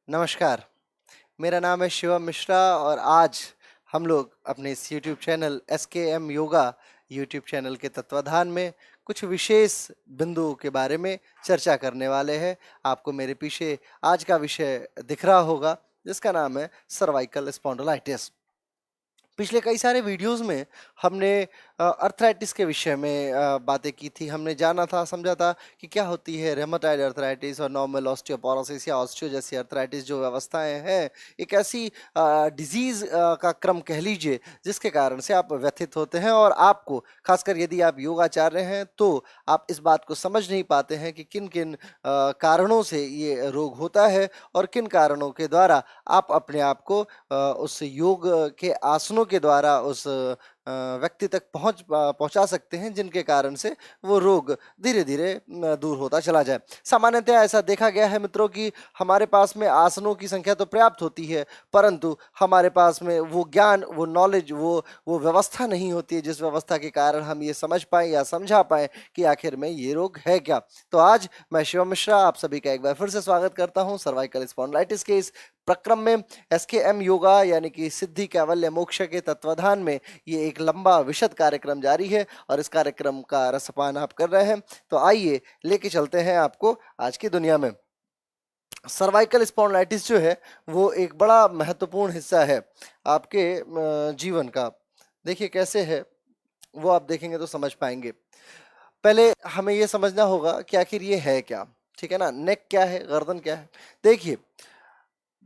नमस्कार, मेरा नाम है शिवम मिश्रा और आज हम लोग अपने इस YouTube channel SKM yoga YouTube channel के तत्वाधान में कुछ विशेष बिंदुओं के बारे में चर्चा करने वाले हैं। आपको मेरे पीछे आज का विषय दिख रहा होगा जिसका नाम है सर्वाइकल स्पॉन्डिलाइटिस। पिछले कई सारे वीडियोस में हमने अर्थराइटिस के विषय में बातें की थी। हमने जाना था, समझा था कि क्या होती है रेमेटॉइड अर्थराइटिस और नॉर्मल ऑस्टियोपोरोसिस या ऑस्टियो जैसी अर्थराइटिस जो व्यवस्थाएं हैं। एक ऐसी डिजीज का क्रम कह लीजिए जिसके कारण से आप व्यथित होते हैं और आपको, खासकर यदि आप योगाचार्य हैं, तो आप इस बात को समझ नहीं पाते हैं कि किन किन कारणों से ये रोग होता है और किन कारणों के द्वारा आप अपने आप को उस योग के आसनों के द्वारा उस व्यक्ति तक पहुंचा सकते हैं जिनके कारण से वो रोग धीरे धीरे दूर होता चला जाए। सामान्यतः ऐसा देखा गया है मित्रों कि हमारे पास में आसनों की संख्या तो पर्याप्त होती है, परंतु हमारे पास में वो ज्ञान, वो नॉलेज, वो व्यवस्था नहीं होती है जिस व्यवस्था के कारण हम ये समझ पाए या समझा पाए कि आखिर में ये रोग है क्या। तो आज मैं शिवम मिश्रा आप सभी का एक बार फिर से स्वागत करता हूं सर्वाइकल स्पॉन्डिलाइटिस के इस प्रक्रम में। एसकेएम योगा यानी कि सिद्धि कैवल्य मोक्ष के तत्वाधान में ये एक लंबा विशद कार्यक्रम जारी है और इस कार्यक्रम का रसपान आप कर रहे हैं। तो आइए लेके चलते हैं आपको आज की दुनिया में। सर्वाइकल स्पॉन्डिलाइटिस जो है वो एक बड़ा महत्वपूर्ण हिस्सा है आपके जीवन का। देखिए कैसे है वो आप देखेंगे तो समझ पाएंगे। पहले हमें ये समझना होगा कि आखिर ये है क्या, ठीक है ना। नेक क्या है, गर्दन क्या है। देखिए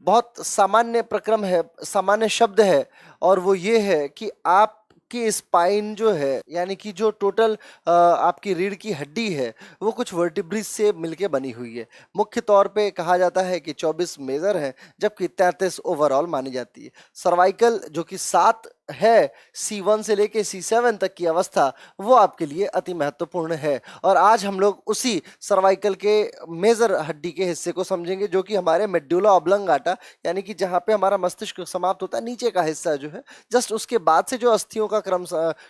बहुत सामान्य प्रक्रम है, सामान्य शब्द है और वो ये है कि आपकी स्पाइन जो है यानी कि जो टोटल आपकी रीढ़ की हड्डी है वो कुछ वर्टिब्रिज से मिलके बनी हुई है। मुख्य तौर पे कहा जाता है कि 24 मेजर है जबकि 33 ओवरऑल मानी जाती है। सर्वाइकल जो कि 7 है, C1 से लेके C7 तक की अवस्था, वो आपके लिए अति महत्वपूर्ण है। और आज हम लोग उसी सर्वाइकल के मेजर हड्डी के हिस्से को समझेंगे जो कि हमारे मेडुला ऑब्लंगाटा यानी कि जहाँ पे हमारा मस्तिष्क समाप्त होता है, नीचे का हिस्सा जो है, जस्ट उसके बाद से जो अस्थियों का क्रम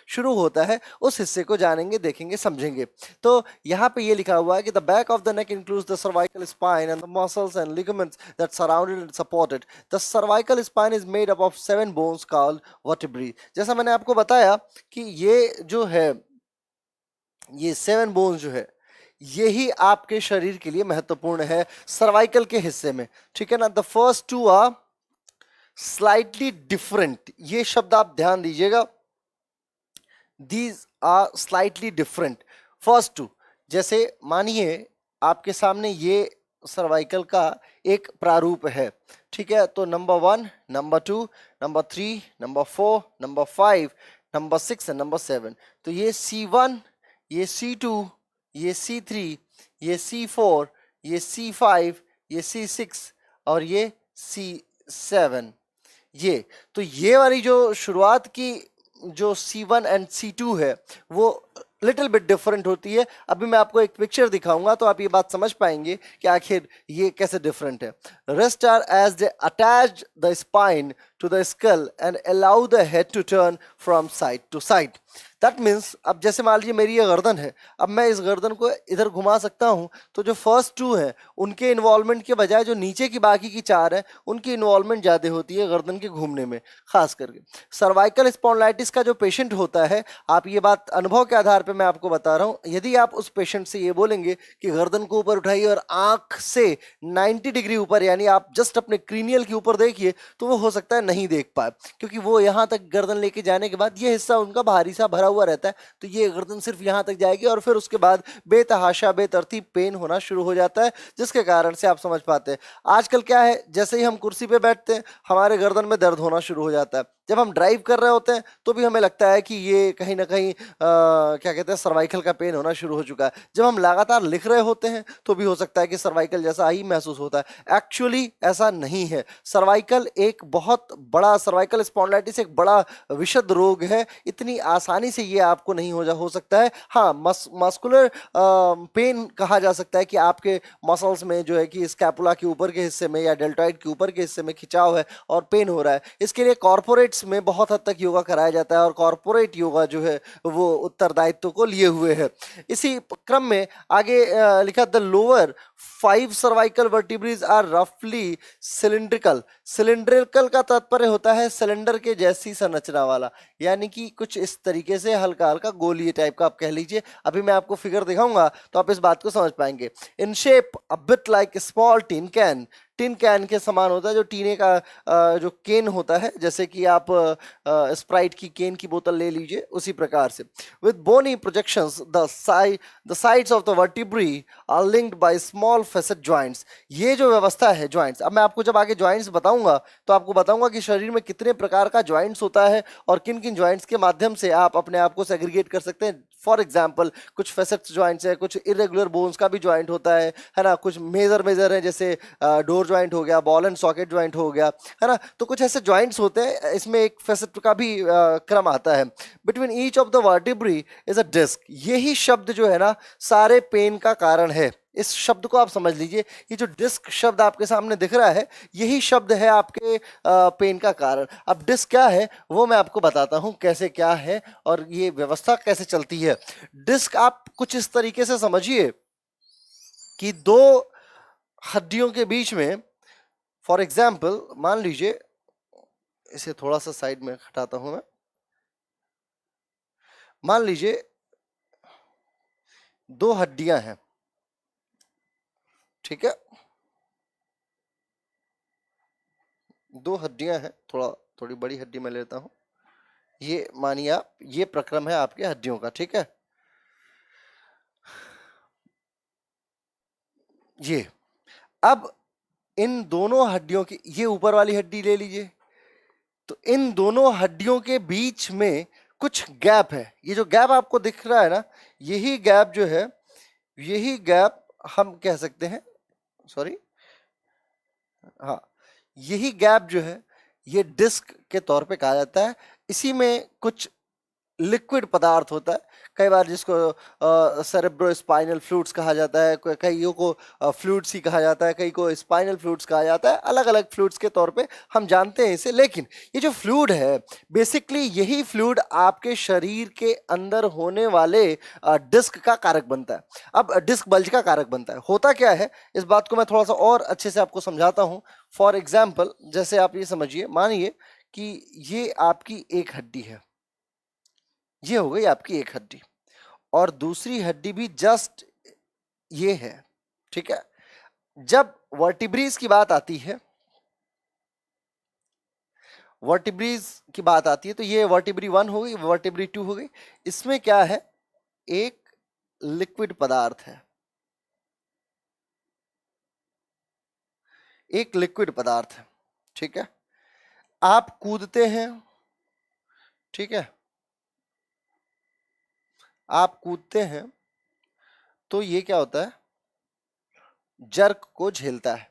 शुरू होता है, उस हिस्से को जानेंगे, देखेंगे, समझेंगे। तो यहाँ पे ये लिखा हुआ है कि the back of the neck includes the cervical spine and the muscles and ligaments that surrounded and support it. The cervical spine is made up of 7 bones called vertebrae. जैसा मैंने आपको बताया कि ये जो है, ये 7 बोन्स जो है, यही आपके शरीर के लिए महत्वपूर्ण है सर्वाइकल के हिस्से में, ठीक है ना। The first two are slightly different, ये शब्द आप ध्यान दीजिएगा। These are slightly different. First two, जैसे मानिए आपके सामने ये सर्वाइकल का एक प्रारूप है, ठीक है। तो number 1, number 2, number 3, number 4, number 5, number 6 और नंबर 7। तो ये C1, ये C2, ये C3, ये C4, ये C5, ये C6 और ये C7। ये तो ये वाली जो शुरुआत की जो C1 एंड C2 है वो लिटिल बिट डिफरेंट होती है। अभी मैं आपको एक पिक्चर दिखाऊंगा तो आप ये बात समझ पाएंगे कि आखिर ये कैसे डिफरेंट है। Rest are as they attach the spine to the skull and allow the head to turn from side to side. That means अब जैसे मान लीजिए मेरी ये गर्दन है, अब मैं इस गर्दन को इधर घुमा सकता हूं, तो जो फर्स्ट 2 हैं उनके इन्वॉल्वमेंट के बजाय जो नीचे की बाकी की 4 है उनकी इन्वॉल्वमेंट ज़्यादा होती है गर्दन के घूमने में। खास करके सर्वाइकल स्पॉन्डिलाइटिस का जो पेशेंट होता है, आप ये बात अनुभव के आधार पर मैं आपको बता रहा हूं, यदि आप उस पेशेंट से ये बोलेंगे कि गर्दन को ऊपर उठाइए और आंख से 90 डिग्री ऊपर यानी आप जस्ट अपने क्रीनियल के ऊपर देखिए, तो वो हो सकता है नहीं देख पाए, क्योंकि वो यहां तक गर्दन लेके जाने के बाद ये हिस्सा उनका भारी सा भरा हुआ रहता है, तो ये गर्दन सिर्फ यहां तक जाएगी और फिर उसके बाद बेतहाशा बेतरतीब पेन होना शुरू हो जाता है, जिसके कारण से आप समझ पाते हैं। आजकल क्या है, जैसे ही हम कुर्सी पे बैठते हैं हमारे गर्दन में दर्द होना शुरू हो जाता है। जब हम ड्राइव कर रहे होते हैं तो भी हमें लगता है कि ये कहीं ना कहीं क्या कहते हैं, सर्वाइकल का पेन होना शुरू हो चुका है। जब हम लगातार लिख रहे होते हैं तो भी हो सकता है कि सर्वाइकल जैसा ही महसूस होता है। एक्चुअली ऐसा नहीं है। सर्वाइकल एक बहुत बड़ा, सर्वाइकल स्पॉन्डिलाइटिस एक बड़ा विशद रोग है। इतनी आसानी से ये आपको नहीं हो सकता है। हाँ, मस्कुलर पेन कहा जा सकता है कि आपके मसल्स में जो है कि स्कैपुला के ऊपर के हिस्से में या डेल्टॉइड के ऊपर के हिस्से में खिंचाव है और पेन हो रहा है। इसके लिए कॉर्पोरेट कॉरपोरेट्स में बहुत हद तक योगा कराया जाता है और कॉरपोरेट योगा जो है वो उत्तरदायित्व को लिए हुए है। इसी क्रम में आगे लिखा the lower 5 cervical vertebrae are रफली सिलिंड्रिकल। सिलिंड्रिकल का तात्पर्य होता है सिलेंडर के जैसी संरचना वाला, यानी कि कुछ इस तरीके से हल्का हल्का गोलीय टाइप का आप कह लीजिए। अभी मैं आपको फिगर दिखाऊंगा तो आप इस बात को समझ पाएंगे। In shape a bit like small tin can, tin can के समान होता है, जो टीने का जो केन होता है, जैसे कि आप स्प्राइट की केन की बोतल ले लीजिए, उसी प्रकार से। With bony projections the sides of the vertebrae are linked by small facet joints. ये जो व्यवस्था है जॉइंट्स, अब मैं आपको जब आगे जॉइंट्स बताऊंगा तो आपको बताऊंगा कि शरीर में कितने प्रकार का जॉइंट्स होता है और किन किन जॉइंट्स के माध्यम से आप अपने आप को सेग्रीगेट कर सकते हैं। फॉर एग्जाम्पल कुछ फेसेट्स जॉइंट्स है, कुछ इरेगुलर बोन्स का भी जॉइंट होता है ना, कुछ मेजर है, जैसे डोर जॉइंट हो गया, बॉल एंड सॉकेट जॉइंट हो गया, है ना। तो कुछ ऐसे जॉइंट्स होते हैं, इसमें एक फेसेट का भी क्रम आता है। Between each of the vertebrae is a disc. यही शब्द जो है ना सारे पेन का कारण है। इस शब्द को आप समझ लीजिए, ये जो डिस्क शब्द आपके सामने दिख रहा है यही शब्द है आपके पेन का कारण। अब डिस्क क्या है वो मैं आपको बताता हूं, कैसे क्या है और ये व्यवस्था कैसे चलती है। डिस्क आप कुछ इस तरीके से समझिए कि दो हड्डियों के बीच में, फॉर एग्जाम्पल मान लीजिए, इसे थोड़ा सा साइड में हटाता हूं मैं, मान लीजिए दो हड्डियां हैं, ठीक है, दो हड्डियां हैं, थोड़ी बड़ी हड्डी मैं लेता हूं। ये मानिए आप, ये प्रक्रम है आपके हड्डियों का, ठीक है। ये अब इन दोनों हड्डियों की, ये ऊपर वाली हड्डी ले लीजिए, तो इन दोनों हड्डियों के बीच में कुछ गैप है। ये जो गैप आपको दिख रहा है ना, यही गैप जो है, यही गैप हम कह सकते हैं, सॉरी, हाँ, यही गैप जो है ये डिस्क के तौर पे कहा जाता है। इसी में कुछ लिक्विड पदार्थ होता है, कई बार जिसको सेरेब्रो स्पाइनल फ्लूइड्स कहा जाता है, कईयों को फ्लूइड्स ही कहा जाता है, कई को स्पाइनल फ्लूइड्स कहा जाता है, अलग अलग फ्लूइड्स के तौर पे हम जानते हैं इसे। लेकिन ये जो फ्लूइड है बेसिकली यही फ्लूइड आपके शरीर के अंदर होने वाले डिस्क का कारक बनता है। अब डिस्क बल्ज का कारक बनता है। होता क्या है इस बात को मैं थोड़ा सा और अच्छे से आपको समझाता हूं। फॉर एग्जाम्पल जैसे आप ये समझिए, मानिए कि ये आपकी एक हड्डी है, ये हो गई आपकी एक हड्डी, और दूसरी हड्डी भी जस्ट ये है, ठीक है। जब वर्टिब्रीज की बात आती है, वर्टिब्रीज की बात आती है तो ये वर्टिब्री 1 हो गई, वर्टिब्री 2 हो गई। इसमें क्या है, एक लिक्विड पदार्थ है, एक लिक्विड पदार्थ है, ठीक है। आप कूदते हैं, ठीक है, आप कूदते हैं तो ये क्या होता है, जर्क को झेलता है।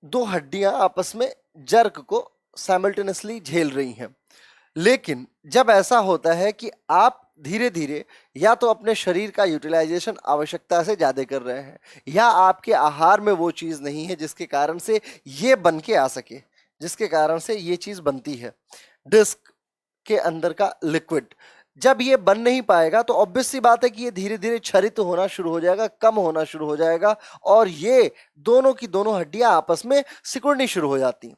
दो हड्डियां आपस में जर्क को साइमल्टेनियसली झेल रही हैं। लेकिन जब ऐसा होता है कि आप धीरे धीरे या तो अपने शरीर का यूटिलाइजेशन आवश्यकता से ज्यादा कर रहे हैं, या आपके आहार में वो चीज नहीं है जिसके कारण से ये बन के आ सके, जिसके कारण से ये चीज बनती है डिस्क के अंदर का लिक्विड, जब ये बन नहीं पाएगा तो ऑब्वियस सी बात है कि ये धीरे धीरे क्षरित होना शुरू हो जाएगा, कम होना शुरू हो जाएगा, और ये दोनों की दोनों हड्डियां आपस में सिकुड़नी शुरू हो जाती हैं।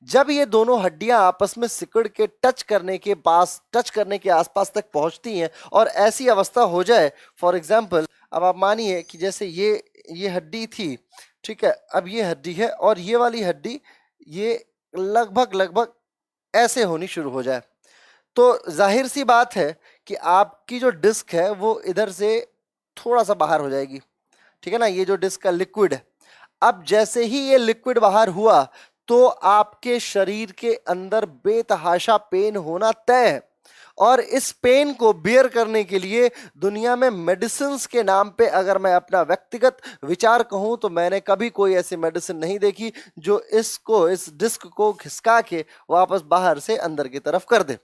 जब ये दोनों हड्डियां आपस में सिकुड़ के टच करने के आसपास तक पहुंचती हैं और ऐसी अवस्था हो जाए, फॉर एग्जाम्पल अब आप मानिए कि जैसे ये हड्डी थी, ठीक है, अब ये हड्डी है और ये वाली हड्डी ये लगभग ऐसे होनी शुरू हो जाए, तो जाहिर सी बात है कि आपकी जो डिस्क है वो इधर से थोड़ा सा बाहर हो जाएगी, ठीक है ना। ये जो डिस्क का लिक्विड है, अब जैसे ही ये लिक्विड बाहर हुआ तो आपके शरीर के अंदर बेतहाशा पेन होना तय है, और इस पेन को बियर करने के लिए दुनिया में मेडिसिन के नाम पे अगर मैं अपना व्यक्तिगत विचार कहूं तो मैंने कभी कोई ऐसी मेडिसिन नहीं देखी जो इस डिस्क को खिसका के वापस बाहर से अंदर की तरफ कर दे।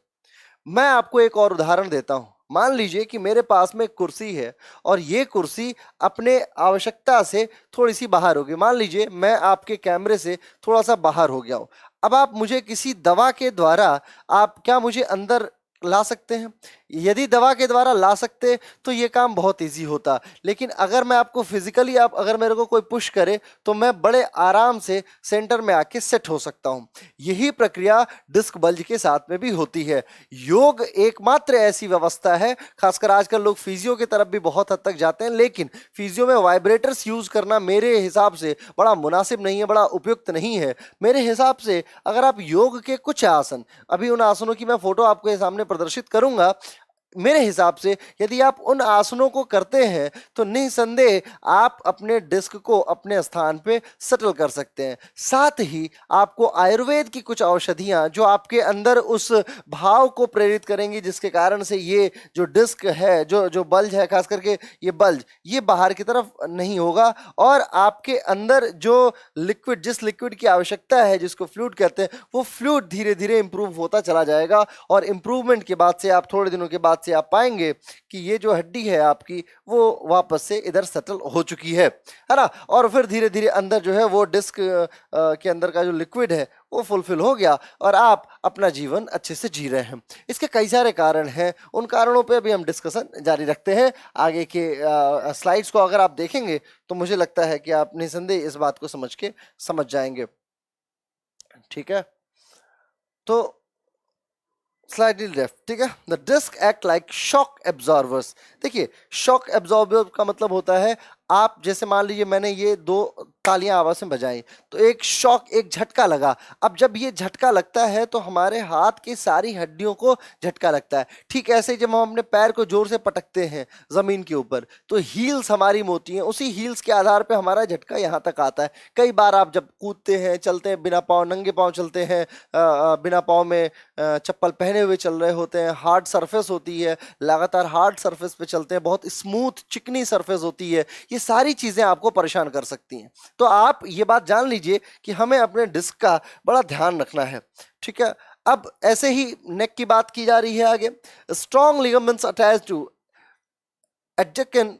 मैं आपको एक और उदाहरण देता हूं। मान लीजिए कि मेरे पास में एक कुर्सी है और ये कुर्सी अपने आवश्यकता से थोड़ी सी बाहर होगी। मान लीजिए मैं आपके कैमरे से थोड़ा सा बाहर हो गया हूं। अब आप मुझे किसी दवा के द्वारा आप क्या मुझे अंदर ला सकते हैं? यदि दवा के द्वारा ला सकते तो ये काम बहुत इजी होता, लेकिन अगर मैं आपको फिजिकली, आप अगर मेरे को कोई पुश करे तो मैं बड़े आराम से सेंटर में आके सेट हो सकता हूं। यही प्रक्रिया डिस्क बल्ज के साथ में भी होती है। योग एकमात्र ऐसी व्यवस्था है, खासकर आजकल लोग फिजियो की तरफ भी बहुत हद तक जाते हैं, लेकिन फिजियो में वाइब्रेटर्स यूज करना मेरे हिसाब से बड़ा मुनासिब नहीं है, बड़ा उपयुक्त नहीं है। मेरे हिसाब से अगर आप योग के कुछ आसन, अभी उन आसनों की मैं फोटो आपके सामने प्रदर्शित करूंगा, मेरे हिसाब से यदि आप उन आसनों को करते हैं तो निसंदेह आप अपने डिस्क को अपने स्थान पे सेटल कर सकते हैं। साथ ही आपको आयुर्वेद की कुछ औषधियां जो आपके अंदर उस भाव को प्रेरित करेंगी जिसके कारण से ये जो डिस्क है, जो जो बल्ज है, खास करके ये बल्ज, ये बाहर की तरफ नहीं होगा और आपके अंदर जो लिक्विड, जिस लिक्विड की आवश्यकता है, जिसको फ्लूइड कहते हैं, वो फ्लूइड धीरे धीरे इंप्रूव होता चला जाएगा और इंप्रूवमेंट के बाद से आप थोड़े दिनों के बाद से आप पाएंगे कि ये जो हड्डी है आपकी वो वापस से इधर सेटल हो चुकी है ना। और फिर धीरे धीरे अंदर जो है वो डिस्क के अंदर का जो लिक्विड है वो फुलफिल हो गया और आप अपना जीवन अच्छे से जी रहे हैं। इसके कई सारे कारण हैं, उन कारणों पे भी हम डिस्कशन जारी रखते हैं। आगे के स्लाइड्स को अगर आप देखेंगे तो मुझे लगता है कि आप निसंदेह इस बात को समझ जाएंगे। ठीक है, तो स्लाइडली लेफ्ट, ठीक है। The disc act like shock absorbers. देखिए, शॉक एब्जॉर्बर का मतलब होता है, आप जैसे मान लीजिए मैंने ये दो तालियां आवाज में बजाई तो एक शॉक, एक झटका लगा। अब जब ये झटका लगता है तो हमारे हाथ की सारी हड्डियों को झटका लगता है। ठीक ऐसे ही जब हम अपने पैर को जोर से पटकते हैं जमीन के ऊपर तो हील्स हमारी मोटी हैं, उसी हील्स के आधार पे हमारा झटका यहाँ तक आता है। कई बार आप जब कूदते हैं, चलते हैं बिना पाँव, नंगे पाँव चलते हैं, बिना पाँव में चप्पल पहने हुए चल रहे होते हैं, हार्ड सरफेस होती है, लगातार हार्ड सरफेस पे चलते हैं, बहुत स्मूथ चिकनी सरफेस होती है, ये सारी चीजें आपको परेशान कर सकती हैं। तो आप ये बात जान लीजिए कि हमें अपने डिस्क का बड़ा ध्यान रखना है। ठीक है, अब ऐसे ही नेक की बात की जा रही है आगे। Strong ligaments attach to adjacent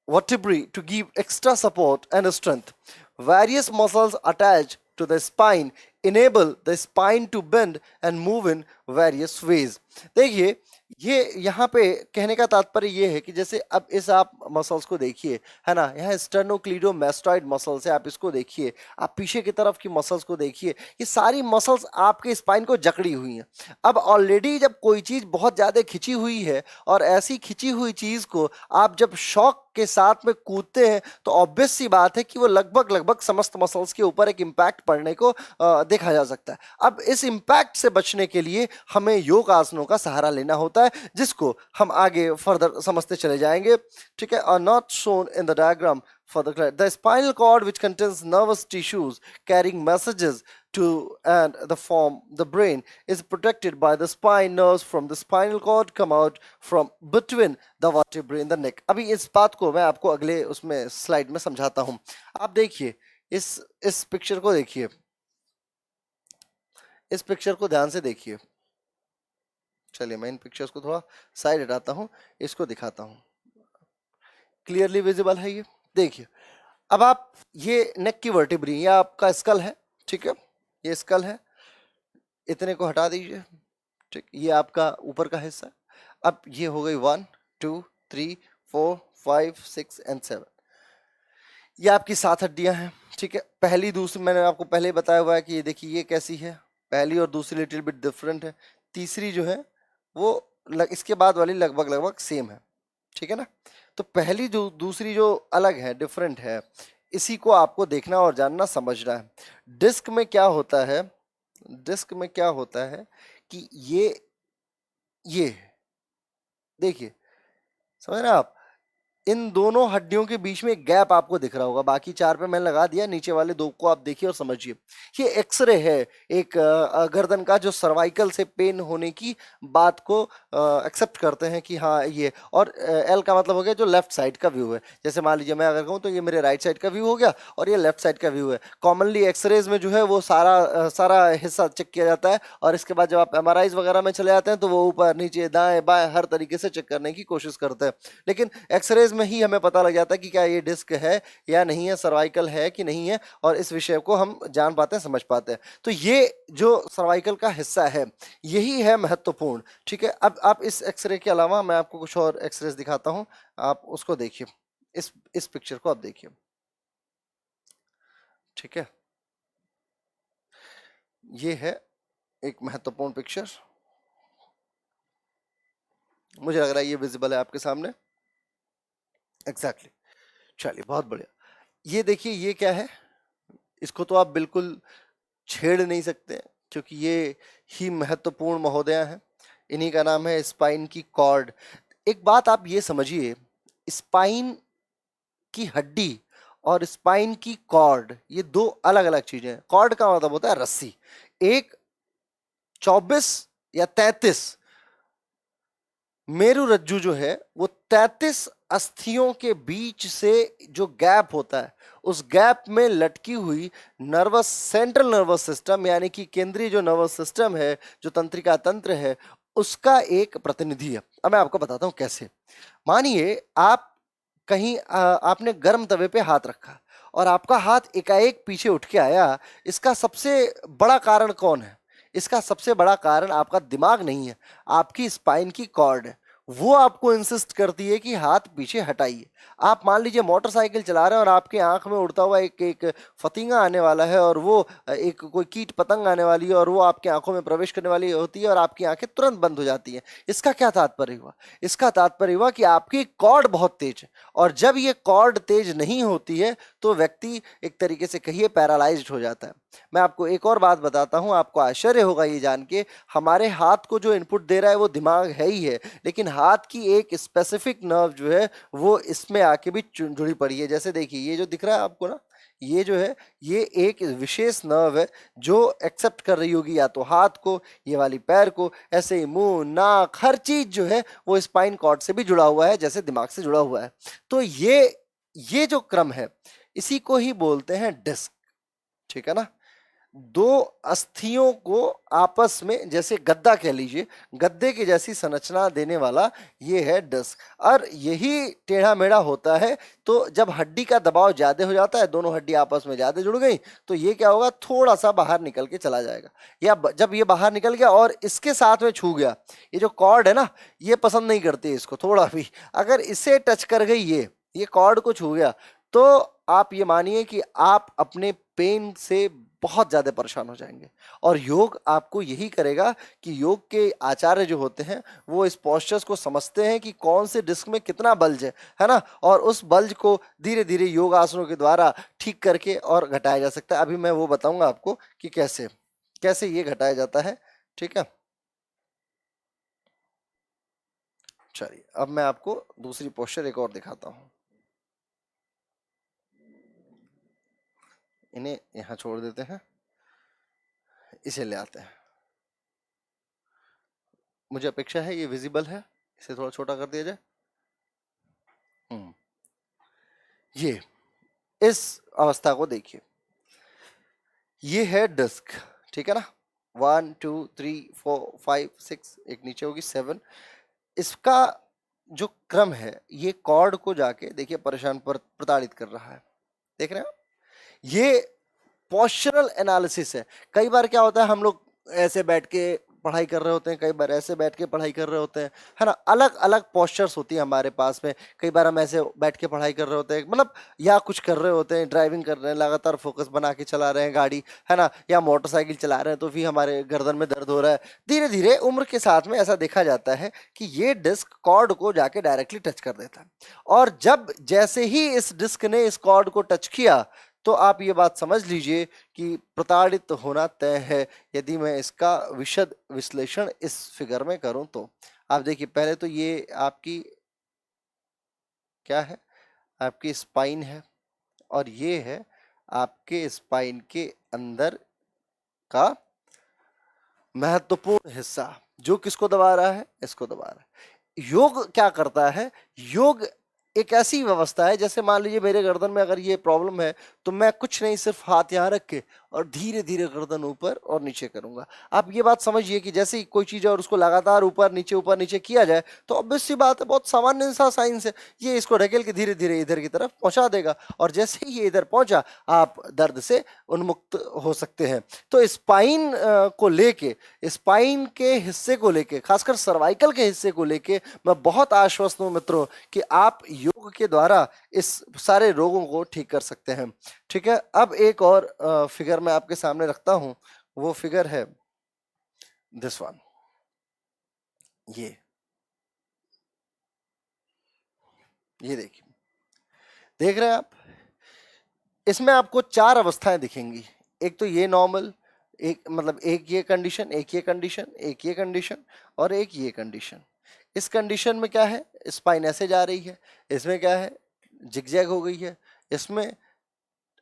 vertebrae to give extra support and strength. Various muscles attached to the spine enable the spine to bend and move in various ways. देखिए, ये यहाँ पे कहने का तात्पर्य ये है कि जैसे अब इस आप मसल्स को देखिए, है ना, यहाँ स्टर्नोक्लीडोमास्टॉइड मसल्स है, आप इसको देखिए, आप पीछे की तरफ की मसल्स को देखिए, ये सारी मसल्स आपके स्पाइन को जकड़ी हुई हैं। अब ऑलरेडी जब कोई चीज बहुत ज्यादा खिंची हुई है और ऐसी खिंची हुई चीज को आप जब शॉक के साथ में कूदते हैं तो ऑब्वियस सी बात है कि वो लगभग समस्त मसल्स के ऊपर एक इम्पैक्ट पड़ने को देखा जा सकता है। अब इस इम्पैक्ट से बचने के लिए हमें योग आसनों का सहारा लेना होता है, जिसको हम आगे फर्दर समझते चले जाएंगे। ठीक है, और not shown in the diagram for the spinal cord, which contains nervous tissues carrying messages to and the brain, is protected by the spine. Nerves from the spinal cord come out from between the vertebrae in the neck. अभी इस बात को मैं आपको अगले उसमें slide में समझाता हूं। आप देखिए, इस पिक्चर को देखिए, इस पिक्चर को ध्यान से देखिए। चलिए मैं इन पिक्चर्स को थोड़ा साइड हटाता हूं, इसको दिखाता हूं। क्लियरली विजिबल है ये, देखिए। अब आप ये नेक की वर्टिब्री, ये आपका स्कल है, ठीक है, ये स्कल है, इतने को हटा दीजिए, ठीक, ये आपका ऊपर का हिस्सा। अब ये हो गई 1 2 3 4 5 6 एंड 7, ये आपकी 7 हड्डियां हैं। ठीक है, पहली दूसरी मैंने आपको पहले ही बताया हुआ है कि ये देखिए ये कैसी है, पहली और दूसरी लिटिल बिट डिफरेंट है, तीसरी जो है वो इसके बाद वाली लगभग सेम है। ठीक है ना, तो पहली जो दूसरी जो अलग है, डिफरेंट है, इसी को आपको देखना और जानना, समझना है। डिस्क में क्या होता है, डिस्क में क्या होता है कि ये देखिए, समझ रहे हैं आप, इन दोनों हड्डियों के बीच में एक गैप आपको दिख रहा होगा, बाकी 4 पे मैंने लगा दिया, नीचे वाले 2 को आप देखिए और समझिए। ये एक्सरे है एक गर्दन का, जो सर्वाइकल से पेन होने की बात को एक्सेप्ट करते हैं कि हाँ ये, और एल का मतलब हो गया जो लेफ्ट साइड का व्यू है। जैसे मान लीजिए मैं अगर कहूँ तो ये मेरे राइट साइड का व्यू हो गया और ये लेफ्ट साइड का व्यू है। कॉमनली एक्सरेज में जो है वो सारा हिस्सा चेक किया जाता है और इसके बाद जब आप MRIs वगैरह में चले जाते हैं तो वो ऊपर नीचे दाएं बाएं हर तरीके से चेक करने की कोशिश करते हैं। लेकिन एक्सरेज में ही हमें पता लग जाता है कि क्या ये डिस्क है या नहीं है, सर्वाइकल है कि नहीं है, और इस विषय को हम जान पाते हैं, समझ पाते हैं। तो ये जो सर्वाइकल का हिस्सा है यही है महत्वपूर्ण। ठीक है, अब आप इस एक्सरे के अलावा मैं आपको कुछ और एक्सरेज दिखाता हूं, आप उसको देखिए, इस पिक्चर को आप देखिए। ठीक है, ये है एक महत्वपूर्ण पिक्चर, मुझे लग रहा है ये विजिबल है आपके सामने। एग्जैक्टली, चलिए बहुत बढ़िया। ये देखिए, ये क्या है, इसको तो आप बिल्कुल छेड़ नहीं सकते क्योंकि ये ही महत्वपूर्ण महोदया है। इन्हीं का नाम है स्पाइन की कॉर्ड। एक बात आप ये समझिए, स्पाइन की हड्डी और स्पाइन की कॉर्ड ये दो अलग अलग चीजें हैं। कॉर्ड का मतलब होता है रस्सी। एक 24 या 33 मेरु रज्जु जो है वो 33 अस्थियों के बीच से जो गैप होता है उस गैप में लटकी हुई नर्वस, सेंट्रल नर्वस सिस्टम यानी कि केंद्रीय जो नर्वस सिस्टम है, जो तंत्रिका तंत्र है, उसका एक प्रतिनिधि है। अब मैं आपको बताता हूं कैसे। मानिए आप कहीं आपने गर्म तवे पे हाथ रखा और आपका हाथ एकाएक पीछे उठ के आया। इसका सबसे बड़ा कारण कौन है? इसका सबसे बड़ा कारण आपका दिमाग नहीं है, आपकी स्पाइन की कॉर्ड है। वो आपको इंसिस्ट करती है कि हाथ पीछे हटाइए। आप मान लीजिए मोटरसाइकिल चला रहे हैं और आपके आंख में उड़ता हुआ एक एक फतिंगा आने वाला है, और वो एक कोई कीट पतंग आने वाली है और वो आपकी आंखों में प्रवेश करने वाली होती है और आपकी आंखें तुरंत बंद हो जाती हैं। इसका क्या तात्पर्य हुआ? इसका तात्पर्य हुआ कि आपकी कॉर्ड बहुत तेज है, और जब ये कॉर्ड तेज नहीं होती है तो व्यक्ति एक तरीके से कहिए पैरालाइज्ड हो जाता है। मैं आपको एक और बात बताता हूं, आपको आश्चर्य होगा ये जान के, हमारे हाथ को जो इनपुट दे रहा है वो दिमाग है ही है, लेकिन हाथ की एक स्पेसिफिक नर्व जो है वो इसमें आके भी जुड़ी पड़ी है। जैसे देखिए, ये जो दिख रहा है आपको ना, ये जो है ये एक विशेष नर्व है जो एक्सेप्ट कर रही होगी या तो हाथ को, ये वाली पैर को। ऐसे ही मुंह, नाक, हर चीज जो है वो स्पाइन कॉर्ड से भी जुड़ा हुआ है, जैसे दिमाग से जुड़ा हुआ है। तो ये जो क्रम है इसी को ही बोलते हैं डिस्क। ठीक है ना, दो अस्थियों को आपस में, जैसे गद्दा कह लीजिए, गद्दे की जैसी संरचना देने वाला ये है डिस्क। और यही टेढ़ा मेढ़ा होता है तो जब हड्डी का दबाव ज्यादा हो जाता है, दोनों हड्डी आपस में ज्यादा जुड़ गई, तो ये क्या होगा, थोड़ा सा बाहर निकल के चला जाएगा। या जब ये बाहर निकल गया और इसके साथ में छू गया, ये जो कॉर्ड है ना, ये पसंद नहीं करती इसको थोड़ा भी, अगर इसे टच कर गई, ये कॉर्ड को छू गया, तो आप ये मानिए कि आप अपने पेन से बहुत ज्यादा परेशान हो जाएंगे। और योग आपको यही करेगा कि योग के आचार्य जो होते हैं वो इस पोस्चर्स को समझते हैं कि कौन से डिस्क में कितना बल्ज है ना, और उस बल्ज को धीरे धीरे योग आसनों के द्वारा ठीक करके और घटाया जा सकता है। अभी मैं वो बताऊंगा आपको कि कैसे कैसे ये घटाया जाता है। ठीक है, चलिए अब मैं आपको दूसरी पोस्चर एक और दिखाता हूं। इन्हें यहां छोड़ देते हैं, इसे ले आते हैं। मुझे अपेक्षा है ये विजिबल है, इसे थोड़ा छोटा कर दिया जाए। ये इस अवस्था को देखिए, ये है डिस्क। ठीक है ना, 1 2 3 4 5 6, एक नीचे होगी 7। इसका जो क्रम है ये कॉर्ड को जाके देखिए परेशान पर प्रताड़ित कर रहा है। देख रहे हैं आप, ये पोस्चरल एनालिसिस है। कई बार क्या होता है, हम लोग ऐसे बैठ के पढ़ाई कर रहे होते हैं, कई बार ऐसे बैठ के पढ़ाई कर रहे होते हैं, है ना, अलग अलग पोस्चर्स होती है हमारे पास में। कई बार हम ऐसे बैठ के पढ़ाई कर रहे होते हैं, मतलब या कुछ कर रहे होते हैं, ड्राइविंग कर रहे हैं, लगातार फोकस बना के चला रहे हैं गाड़ी, है ना, या मोटरसाइकिल चला रहे हैं, तो फिर हमारे गर्दन में दर्द हो रहा है। धीरे धीरे उम्र के साथ में ऐसा देखा जाता है कि ये डिस्क कॉर्ड को जाके डायरेक्टली टच कर देता है, और जब जैसे ही इस डिस्क ने इस कॉर्ड को टच किया तो आप ये बात समझ लीजिए कि प्रताड़ित होना तय है। यदि मैं इसका विशद विश्लेषण इस फिगर में करूं तो आप देखिए, पहले तो ये आपकी क्या है, आपकी स्पाइन है, और ये है आपके स्पाइन के अंदर का महत्वपूर्ण हिस्सा, जो किसको दबा रहा है, इसको दबा रहा है। योग क्या करता है, योग एक ऐसी व्यवस्था है, जैसे मान लीजिए मेरे गर्दन में अगर ये प्रॉब्लम है तो मैं कुछ नहीं, सिर्फ हाथ यहाँ रख के और धीरे धीरे गर्दन ऊपर और नीचे करूंगा। आप ये बात समझिए कि जैसे ही कोई चीज है और उसको लगातार ऊपर नीचे किया जाए तो ऑब्वियस सी बात है, बहुत सामान्य सा साइंस है, ये इसको ढकेल के धीरे धीरे इधर की तरफ पहुंचा देगा, और जैसे ही ये इधर पहुंचा आप दर्द से उन्मुक्त हो सकते हैं। तो स्पाइन को लेके, स्पाइन के हिस्से को लेके, खासकर सर्वाइकल के हिस्से को लेके मैं बहुत आश्वस्त हूं मित्रों कि आप योग के द्वारा इस सारे रोगों को ठीक कर सकते हैं। ठीक है, अब एक और फिगर मैं आपके सामने रखता हूं, वो फिगर है दिस वन। ये देखिए, देख रहे हैं आप, इसमें आपको 4 अवस्थाएं दिखेंगी। एक तो ये नॉर्मल, एक मतलब एक ये कंडीशन, एक ये कंडीशन, एक ये कंडीशन और एक ये कंडीशन। इस कंडीशन में क्या है, स्पाइन ऐसे जा रही है, इसमें क्या है, जिगजैग हो गई है, इसमें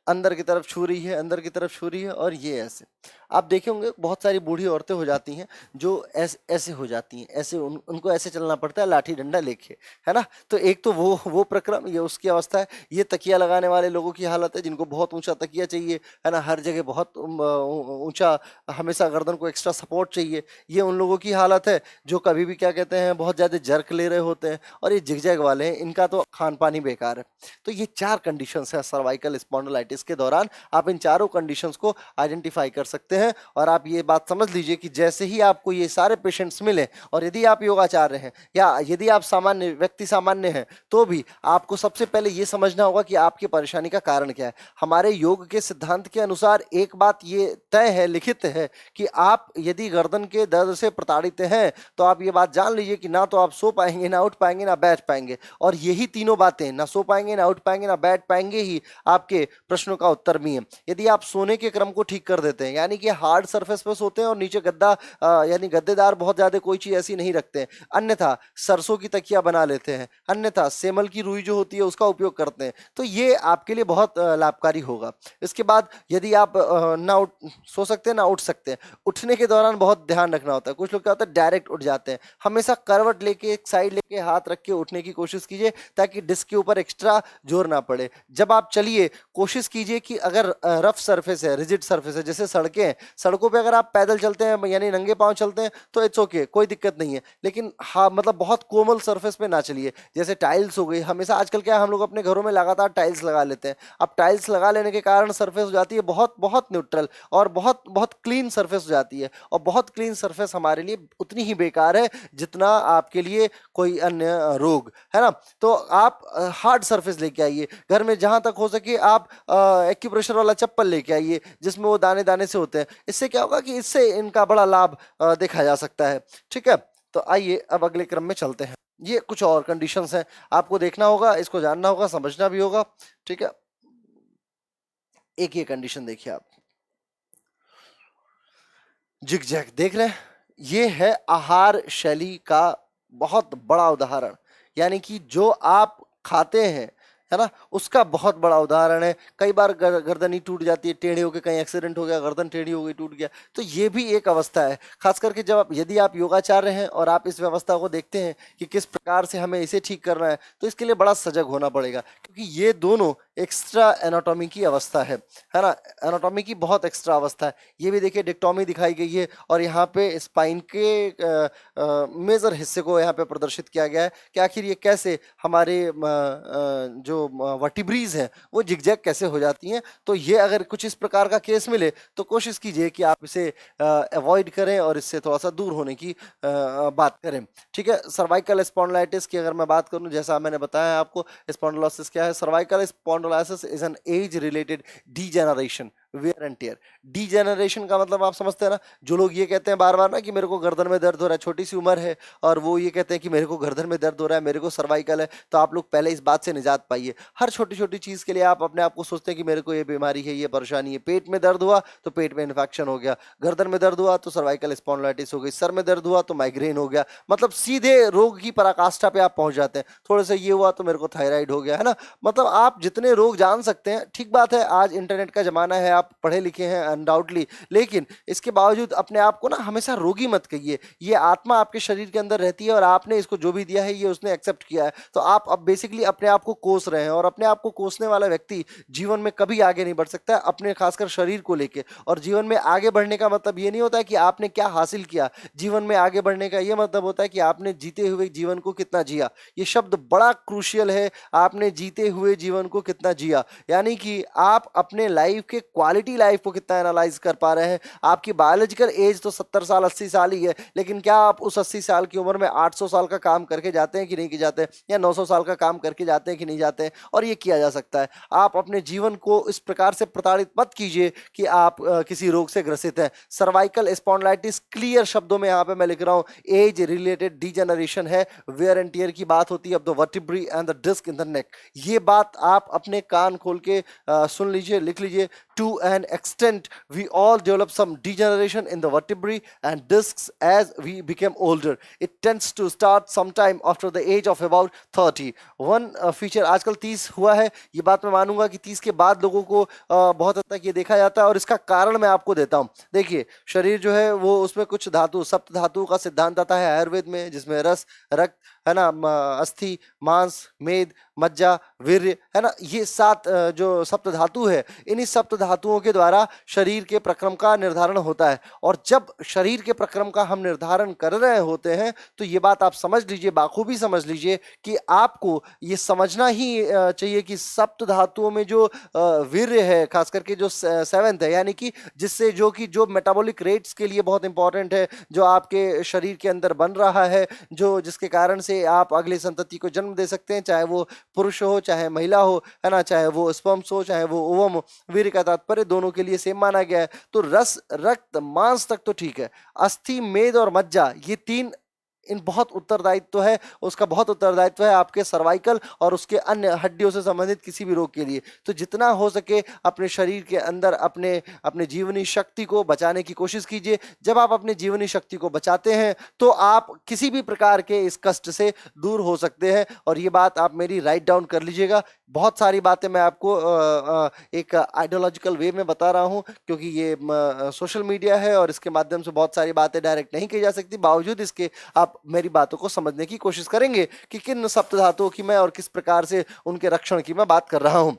अंदर की तरफ छू रही है, अंदर की तरफ छू रही है, और ये ऐसे। आप देखे होंगे बहुत सारी बूढ़ी औरतें हो जाती हैं जो ऐसे हो जाती हैं, ऐसे उनको ऐसे चलना पड़ता है लाठी डंडा लेके, है ना। तो एक तो वो प्रक्रम, ये उसकी अवस्था है। ये तकिया लगाने वाले लोगों की हालत है, जिनको बहुत ऊंचा तकिया चाहिए, है ना, हर जगह बहुत ऊंचा, हमेशा गर्दन को एक्स्ट्रा सपोर्ट चाहिए, ये उन लोगों की हालत है जो कभी भी क्या कहते हैं, बहुत ज्यादा जर्क ले रहे होते हैं। और ये जिगजैग वाले हैं, इनका तो खान पान ही बेकार है। तो ये 4 कंडीशंस है सर्वाइकल स्पॉन्डिलाइटिस के दौरान। आप इन चारों कंडीशंस को आइडेंटिफाई कर सकते हैं। और आप ये बात समझ लीजिए कि जैसे ही आपको ये सारे पेशेंट्स मिले, और यदि आप योगाचार्य हैं या यदि आप सामान्य व्यक्ति सामान्य हैं, तो भी आपको सबसे पहले ये समझना होगा कि आपकी परेशानी का कारण क्या है। हमारे योग के सिद्धांत के अनुसार एक बात ये तय है, लिखित है, कि आप यदि गर्दन के दर्द से प्रताड़ित हैं तो आप ये बात जान लीजिए कि ना तो आप सो पाएंगे, ना उठ पाएंगे, ना बैठ पाएंगे। और यही तीनों बातें, ना सो पाएंगे, ना उठ पाएंगे, ना बैठ पाएंगे, ही आपके प्रश्नों का उत्तर भी है। यदि आप सोने के क्रम को ठीक कर देते हैं, यानी कि हार्ड सरफेस पे सोते हैं और नीचे गद्दा यानी गद्देदार बहुत ज्यादा कोई चीज ऐसी नहीं रखते हैं, अन्यथा सरसों की तकिया बना लेते हैं, अन्यथा सेमल की रुई जो होती है उसका उपयोग करते हैं, तो ये आपके लिए बहुत लाभकारी होगा। इसके बाद यदि आप ना सो सकते हैं, ना उठ सकते हैं, उठने के दौरान बहुत ध्यान रखना होता है। कुछ लोग क्या होता है, डायरेक्ट उठ जाते हैं। हमेशा करवट लेके, एक साइड लेके, हाथ रख के उठने की कोशिश कीजिए, ताकि डिस्क के ऊपर एक्स्ट्रा जोर ना पड़े। जब आप चलिए, कोशिश कीजिए कि अगर रफ सरफेस है, रिजिड सरफेस है, जैसे सड़कें हैं, सड़कों पे अगर आप पैदल चलते हैं यानी नंगे पांव चलते हैं तो इट्स ओके, कोई दिक्कत नहीं है। लेकिन हाँ, मतलब बहुत कोमल सरफेस पे ना चलिए, जैसे टाइल्स हो गई। हमेशा आजकल क्या है, हम लोग अपने घरों में लगातार टाइल्स लगा लेते हैं। अब टाइल्स लगा लेने के कारण सरफेस हो जाती है बहुत बहुत न्यूट्रल, और बहुत बहुत क्लीन सरफेस हो जाती है। और बहुत क्लीन सरफेस हमारे लिए उतनी ही बेकार है जितना आपके लिए कोई अन्य रोग, है ना। तो आप हार्ड सरफेस लेके आइए घर में, जहां तक हो सके आप एक्यूप्रेशर वाला चप्पल लेके आइए जिसमें वो दाने दाने से होते हैं। इससे क्या होगा कि इससे इनका बड़ा लाभ देखा जा सकता है। ठीक है, तो आइए अब अगले क्रम में चलते हैं। ये कुछ और कंडीशंस हैं, आपको देखना होगा, इसको जानना होगा, समझना भी होगा। ठीक है, एक ये कंडीशन देखिए आप, जिगजैग देख रहे हैं, ये है आहार शैली का बहुत बड़ा उदाहरण। यानी कि जो आप खाते हैं, है ना, उसका बहुत बड़ा उदाहरण है। कई बार गर्दन ही टूट जाती है, टेढ़े होके, कहीं एक्सीडेंट हो गया, गर्दन टेढ़ी हो गई, टूट गया, तो ये भी एक अवस्था है। खास करके जब यदि आप योगाचार्य हैं और आप इस व्यवस्था को देखते हैं कि किस प्रकार से हमें इसे ठीक करना है, तो इसके लिए बड़ा सजग होना पड़ेगा, क्योंकि ये दोनों एक्स्ट्रा एनाटॉमी की अवस्था है ना, एनाटॉमी की बहुत एक्स्ट्रा अवस्था है। ये भी देखिए, डिक्टोमी दिखाई गई है, और यहाँ पे स्पाइन के मेजर हिस्से को यहाँ पे प्रदर्शित किया गया है कि आखिर ये कैसे हमारे जो वर्टिब्रीज हैं वो जिगजैग कैसे हो जाती हैं। तो ये अगर कुछ इस प्रकार का केस मिले तो कोशिश कीजिए कि आप इसे अवॉइड करें और इससे थोड़ा सा दूर होने की बात करें। ठीक है, सर्वाइकल स्पॉन्डिलाइटिस की अगर मैं बात करूं, जैसा मैंने बताया आपको, स्पॉन्डिलोसिस क्या है, cervical spondylosis is an age related degeneration, wear and tear. Degeneration का मतलब आप समझते हैं ना, जो लोग ये कहते हैं बार बार ना कि मेरे को गर्दन में दर्द हो रहा है, छोटी सी उम्र है और वो ये कहते हैं कि मेरे को गर्दन में दर्द हो रहा है, मेरे को सर्वाइकल है, तो आप लोग पहले इस बात से निजात पाइए। हर छोटी छोटी चीज के लिए आप अपने आप को सोचते हैं कि मेरे को ये बीमारी है, ये परेशानी है। पेट में दर्द हुआ तो पेट में इन्फेक्शन हो गया, गर्दन में दर्द हुआ तो सर्वाइकल स्पॉन्डिलाइटिस हो गई, सर में दर्द हुआ तो माइग्रेन हो गया, मतलब सीधे रोग की पराकाष्ठा पे आप पहुंच जाते हैं। थोड़ा सा ये हुआ तो मेरे को थायराइड हो गया, है ना। मतलब आप जितने रोग जान सकते हैं, ठीक बात है, आज इंटरनेट का जमाना है, आप आप पढ़े लिखे हैं अनडाउटली, लेकिन इसके बावजूद अपने आप को ना हमेशा रोगी मत कहिए। ये आत्मा आपके शरीर के अंदर रहती है और आपने इसको जो भी दिया है ये उसने एक्सेप्ट किया है। तो आप अब बेसिकली अपने आप को कोस रहे हैं, और अपने आप को कोसने वाला व्यक्ति जीवन में कभी आगे नहीं बढ़ सकता है, अपने खासकर शरीर को लेके। और जीवन में आगे बढ़ने का मतलब ये नहीं होता है कि आपने क्या हासिल किया। जीवन में आगे बढ़ने का ये मतलब होता है कि आपने जीते हुए जीवन को कितना जिया। ये शब्द बड़ा क्रूशियल है, आपने जीते हुए जीवन को कितना जिया, यानी कि आप अपने लाइफ के क्वालिटी लाइफ को कितना एनालाइज कर पा रहे हैं। आपकी बायोलॉजिकल एज तो 70 साल 80 साल ही है, लेकिन क्या आप उस 80 साल की उम्र में 800 साल का काम करके जाते हैं कि नहीं कि जाते हैं, या 900 साल का काम करके जाते हैं कि नहीं जाते हैं। और ये किया जा सकता है। आप अपने जीवन को इस प्रकार से प्रताड़ित मत कीजिए कि आप किसी रोग से ग्रसित हैं। सर्वाइकल स्पॉन्डिलाइटिस क्लियर शब्दों में यहाँ पे मैं लिख रहा हूँ एज रिलेटेड डिजेनरेशन है। वेयर एंड टियर की बात होती है of the vertebrae and the disc in the neck. ये बात आप अपने कान खोल के सुन लीजिए, लिख लीजिए। To an extent, we all develop some degeneration in the vertebrae and discs as we become older. It tends to start sometime after the age of about 30. One feature आजकल 30 हुआ है, ये बात मैं मानूंगा कि 30 के बाद लोगों को बहुत हद तक ये देखा जाता है, और इसका कारण मैं आपको देता हूँ। देखिए, शरीर जो है वो उसमें कुछ धातु, सप्त धातु का सिद्धांत आता है आयुर्वेद में, जिसमें रस, रक्त है ना, अस्थि, मांस, मेद, मज्जा, वीर्य है ना, ये 7 जो सप्त धातु है, इन्हीं सप्त धातुओं के द्वारा शरीर के प्रक्रम का निर्धारण होता है। और जब शरीर के प्रक्रम का हम निर्धारण कर रहे होते हैं तो ये बात आप समझ लीजिए, बाखूबी समझ लीजिए कि आपको ये समझना ही चाहिए कि सप्त धातुओं में जो वीर्य है, खास करके जो 7th है, यानी कि जिससे जो मेटाबॉलिक रेट्स के लिए बहुत इंपॉर्टेंट है, जो आपके शरीर के अंदर बन रहा है, जो जिसके कारण से आप अगली संतति को जन्म दे सकते हैं, चाहे वो पुरुष हो चाहे महिला हो, है ना, चाहे वो स्पर्म्स हो चाहे वो ओवम हो। वीर्य का तात्पर्य दोनों के लिए सेम माना गया है। तो रस, रक्त, मांस तक तो ठीक है, अस्थि, मेद और मज्जा, ये 3 इन बहुत उत्तरदायित्व है, उसका बहुत उत्तरदायित्व है आपके सर्वाइकल और उसके अन्य हड्डियों से संबंधित किसी भी रोग के लिए। तो जितना हो सके अपने शरीर के अंदर अपने अपने जीवनी शक्ति को बचाने की कोशिश कीजिए। जब आप अपने जीवनी शक्ति को बचाते हैं तो आप किसी भी प्रकार के इस कष्ट से दूर हो सकते हैं। और ये बात आप मेरी राइट डाउन कर लीजिएगा। बहुत सारी बातें मैं आपको एक आइडियोलॉजिकल वे में बता रहा हूं, क्योंकि ये सोशल मीडिया है और इसके माध्यम से बहुत सारी बातें डायरेक्ट नहीं की जा सकती। बावजूद इसके आप मेरी बातों को समझने की कोशिश करेंगे कि किन सप्त धातुओं की मैं और किस प्रकार से उनके रक्षण की मैं बात कर रहा हूं।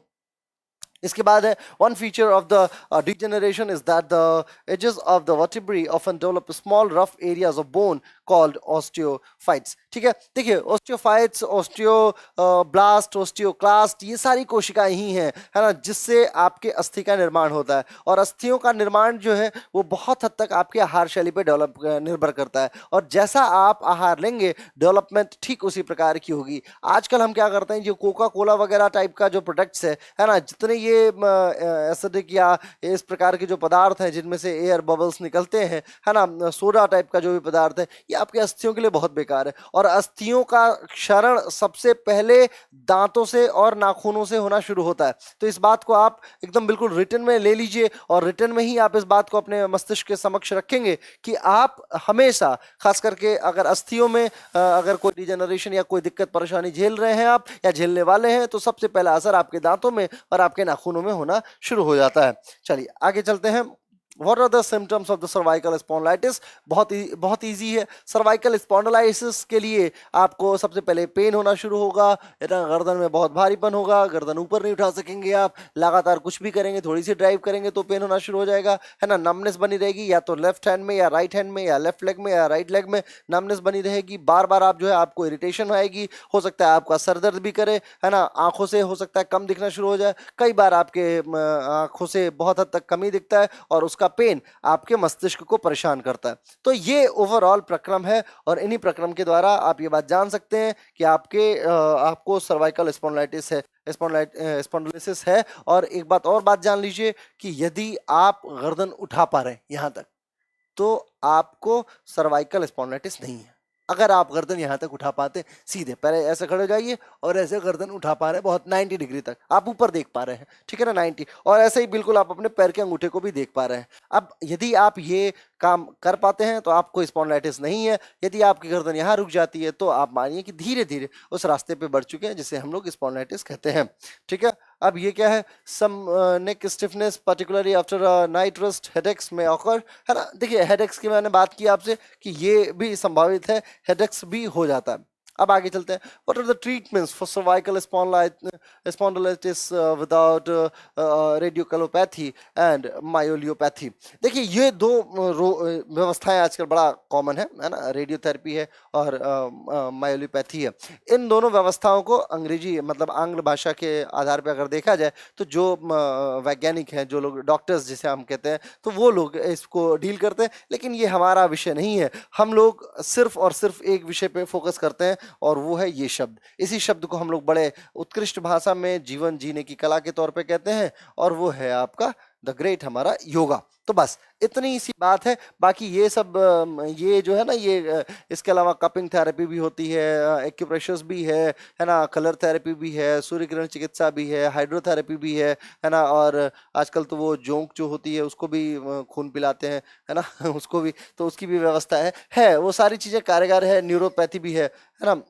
इसके बाद है one feature of the degeneration is that the edges of the vertebrae often develop small rough areas of bone called osteophytes. ठीक है, देखिए ऑस्टियोफाइट्स, ऑस्टियोब्लास्ट, ऑस्टियोक्लास्ट, ये सारी कोशिकाएं ही हैं, है ना, जिससे आपके अस्थि का निर्माण होता है। और अस्थियों का निर्माण जो है वो बहुत हद तक आपके आहार शैली पे डेवलप निर्भर करता है, और जैसा आप आहार लेंगे डेवलपमेंट ठीक उसी प्रकार की होगी। आजकल हम क्या करते हैं, जो कोका कोला वगैरह टाइप का जो प्रोडक्ट्स है ना, जितने ये एसिडिक या इस प्रकार के जो पदार्थ हैं जिनमें से एयर बबल्स निकलते हैं, है ना, सोडा टाइप का जो भी पदार्थ है, ये आपके अस्थियों के लिए बहुत बेकार है। और अस्थियों का क्षरण सबसे पहले दांतों से और नाखूनों से होना शुरू होता है। तो इस बात को आप एकदम बिल्कुल रिटन में ले लीजिए, और रिटन में ही आप इस बात को अपने मस्तिष्क के समक्ष रखेंगे कि आप हमेशा, खास करके अगर अस्थियों में अगर कोई डिजेनरेशन या कोई दिक्कत परेशानी झेल रहे हैं आप या झेलने वाले हैं, तो सबसे पहला असर आपके दांतों में और आपके नाखूनों में होना शुरू हो जाता है। चलिए आगे चलते हैं। What are the symptoms of the cervical spondylitis? बहुत इजी है। सर्वाइकल स्पॉन्डिलाइटिस के लिए आपको सबसे पहले पेन होना शुरू होगा, गर्दन में बहुत भारीपन होगा, गर्दन ऊपर नहीं उठा सकेंगे आप, लगातार कुछ भी करेंगे, थोड़ी सी ड्राइव करेंगे तो पेन होना शुरू हो जाएगा, है ना। नमनेस बनी रहेगी, या तो लेफ्ट हैंड में या राइट हैंड में या लेफ्ट लेग में या राइट लेग में नमनेस बनी रहेगी। बार बार आप जो है आपको इरिटेशन आएगी, हो सकता है आपका सर दर्द भी करे, है ना। आंखों से हो सकता है कम दिखना शुरू हो जाए, कई बार आपके आंखों से बहुत हद तक कमी दिखता है, और उसका पेन आपके मस्तिष्क को परेशान करता है। तो ये ओवरऑल प्रक्रम है, और इन्हीं प्रक्रम के द्वारा आप ये बात जान सकते हैं कि आपको सर्वाइकल स्पॉन्डिलाइटिस है, स्पॉन्डिलोसिस है। और एक बात जान लीजिए कि यदि आप गर्दन उठा पा रहे हैं यहां तक, तो आपको सर्वाइकल स्पॉन्डिलाइटिस नहीं है। अगर आप गर्दन यहां तक उठा पाते, सीधे पहले ऐसे खड़े हो जाइए और ऐसे गर्दन उठा पा रहे हैं बहुत 90 डिग्री तक, आप ऊपर देख पा रहे हैं, ठीक है ना, 90, और ऐसे ही बिल्कुल आप अपने पैर के अंगूठे को भी देख पा रहे हैं। अब यदि आप ये काम कर पाते हैं तो आपको स्पॉन्डिलाइटिस नहीं है। यदि आपकी गर्दन यहाँ रुक जाती है तो आप मानिए कि धीरे धीरे उस रास्ते पे बढ़ चुके हैं जिसे हम लोग स्पॉन्डिलाइटिस कहते हैं, ठीक है। अब ये क्या है, some neck stiffness particularly after night rest, headaches में ऑकर, है ना। देखिए हेडेक्स की मैंने बात की आपसे कि ये भी संभावित है, हेडेक्स भी हो जाता है। अब आगे चलते हैं, what are the treatments for cervical spondylitis without radiculopathy and myelopathy. देखिए ये दो व्यवस्थाएं आजकल बड़ा कॉमन है ना, रेडियोथेरेपी है और मायोलियोपैथी है। इन दोनों व्यवस्थाओं को अंग्रेजी मतलब आंग्ल भाषा के आधार पर अगर देखा जाए तो जो वैज्ञानिक हैं, जो लोग डॉक्टर्स जिसे हम कहते हैं, तो वो लोग इसको डील करते हैं। लेकिन ये हमारा विषय नहीं है, हम लोग सिर्फ और सिर्फ एक विषय पे फोकस करते हैं और वो है ये शब्द। इसी शब्द को हम लोग बड़े उत्कृष्ट भाषा में जीवन जीने की कला के तौर पे कहते हैं और वो है आपका द ग्रेट हमारा योगा। तो बस इतनी सी बात है। बाकी ये सब ये जो है ना, ये इसके अलावा कपिंग थेरेपी भी होती है, एक्यूप्रेशर्स भी है ना, कलर थेरेपी भी है, सूर्य किरण चिकित्सा भी है, हाइड्रोथेरेपी भी है ना। और आजकल तो वो जोंक जो होती है उसको भी खून पिलाते हैं, है ना उसको भी, तो उसकी भी व्यवस्था है वो सारी चीजें कारगर है, न्यूरोपैथी भी है ना।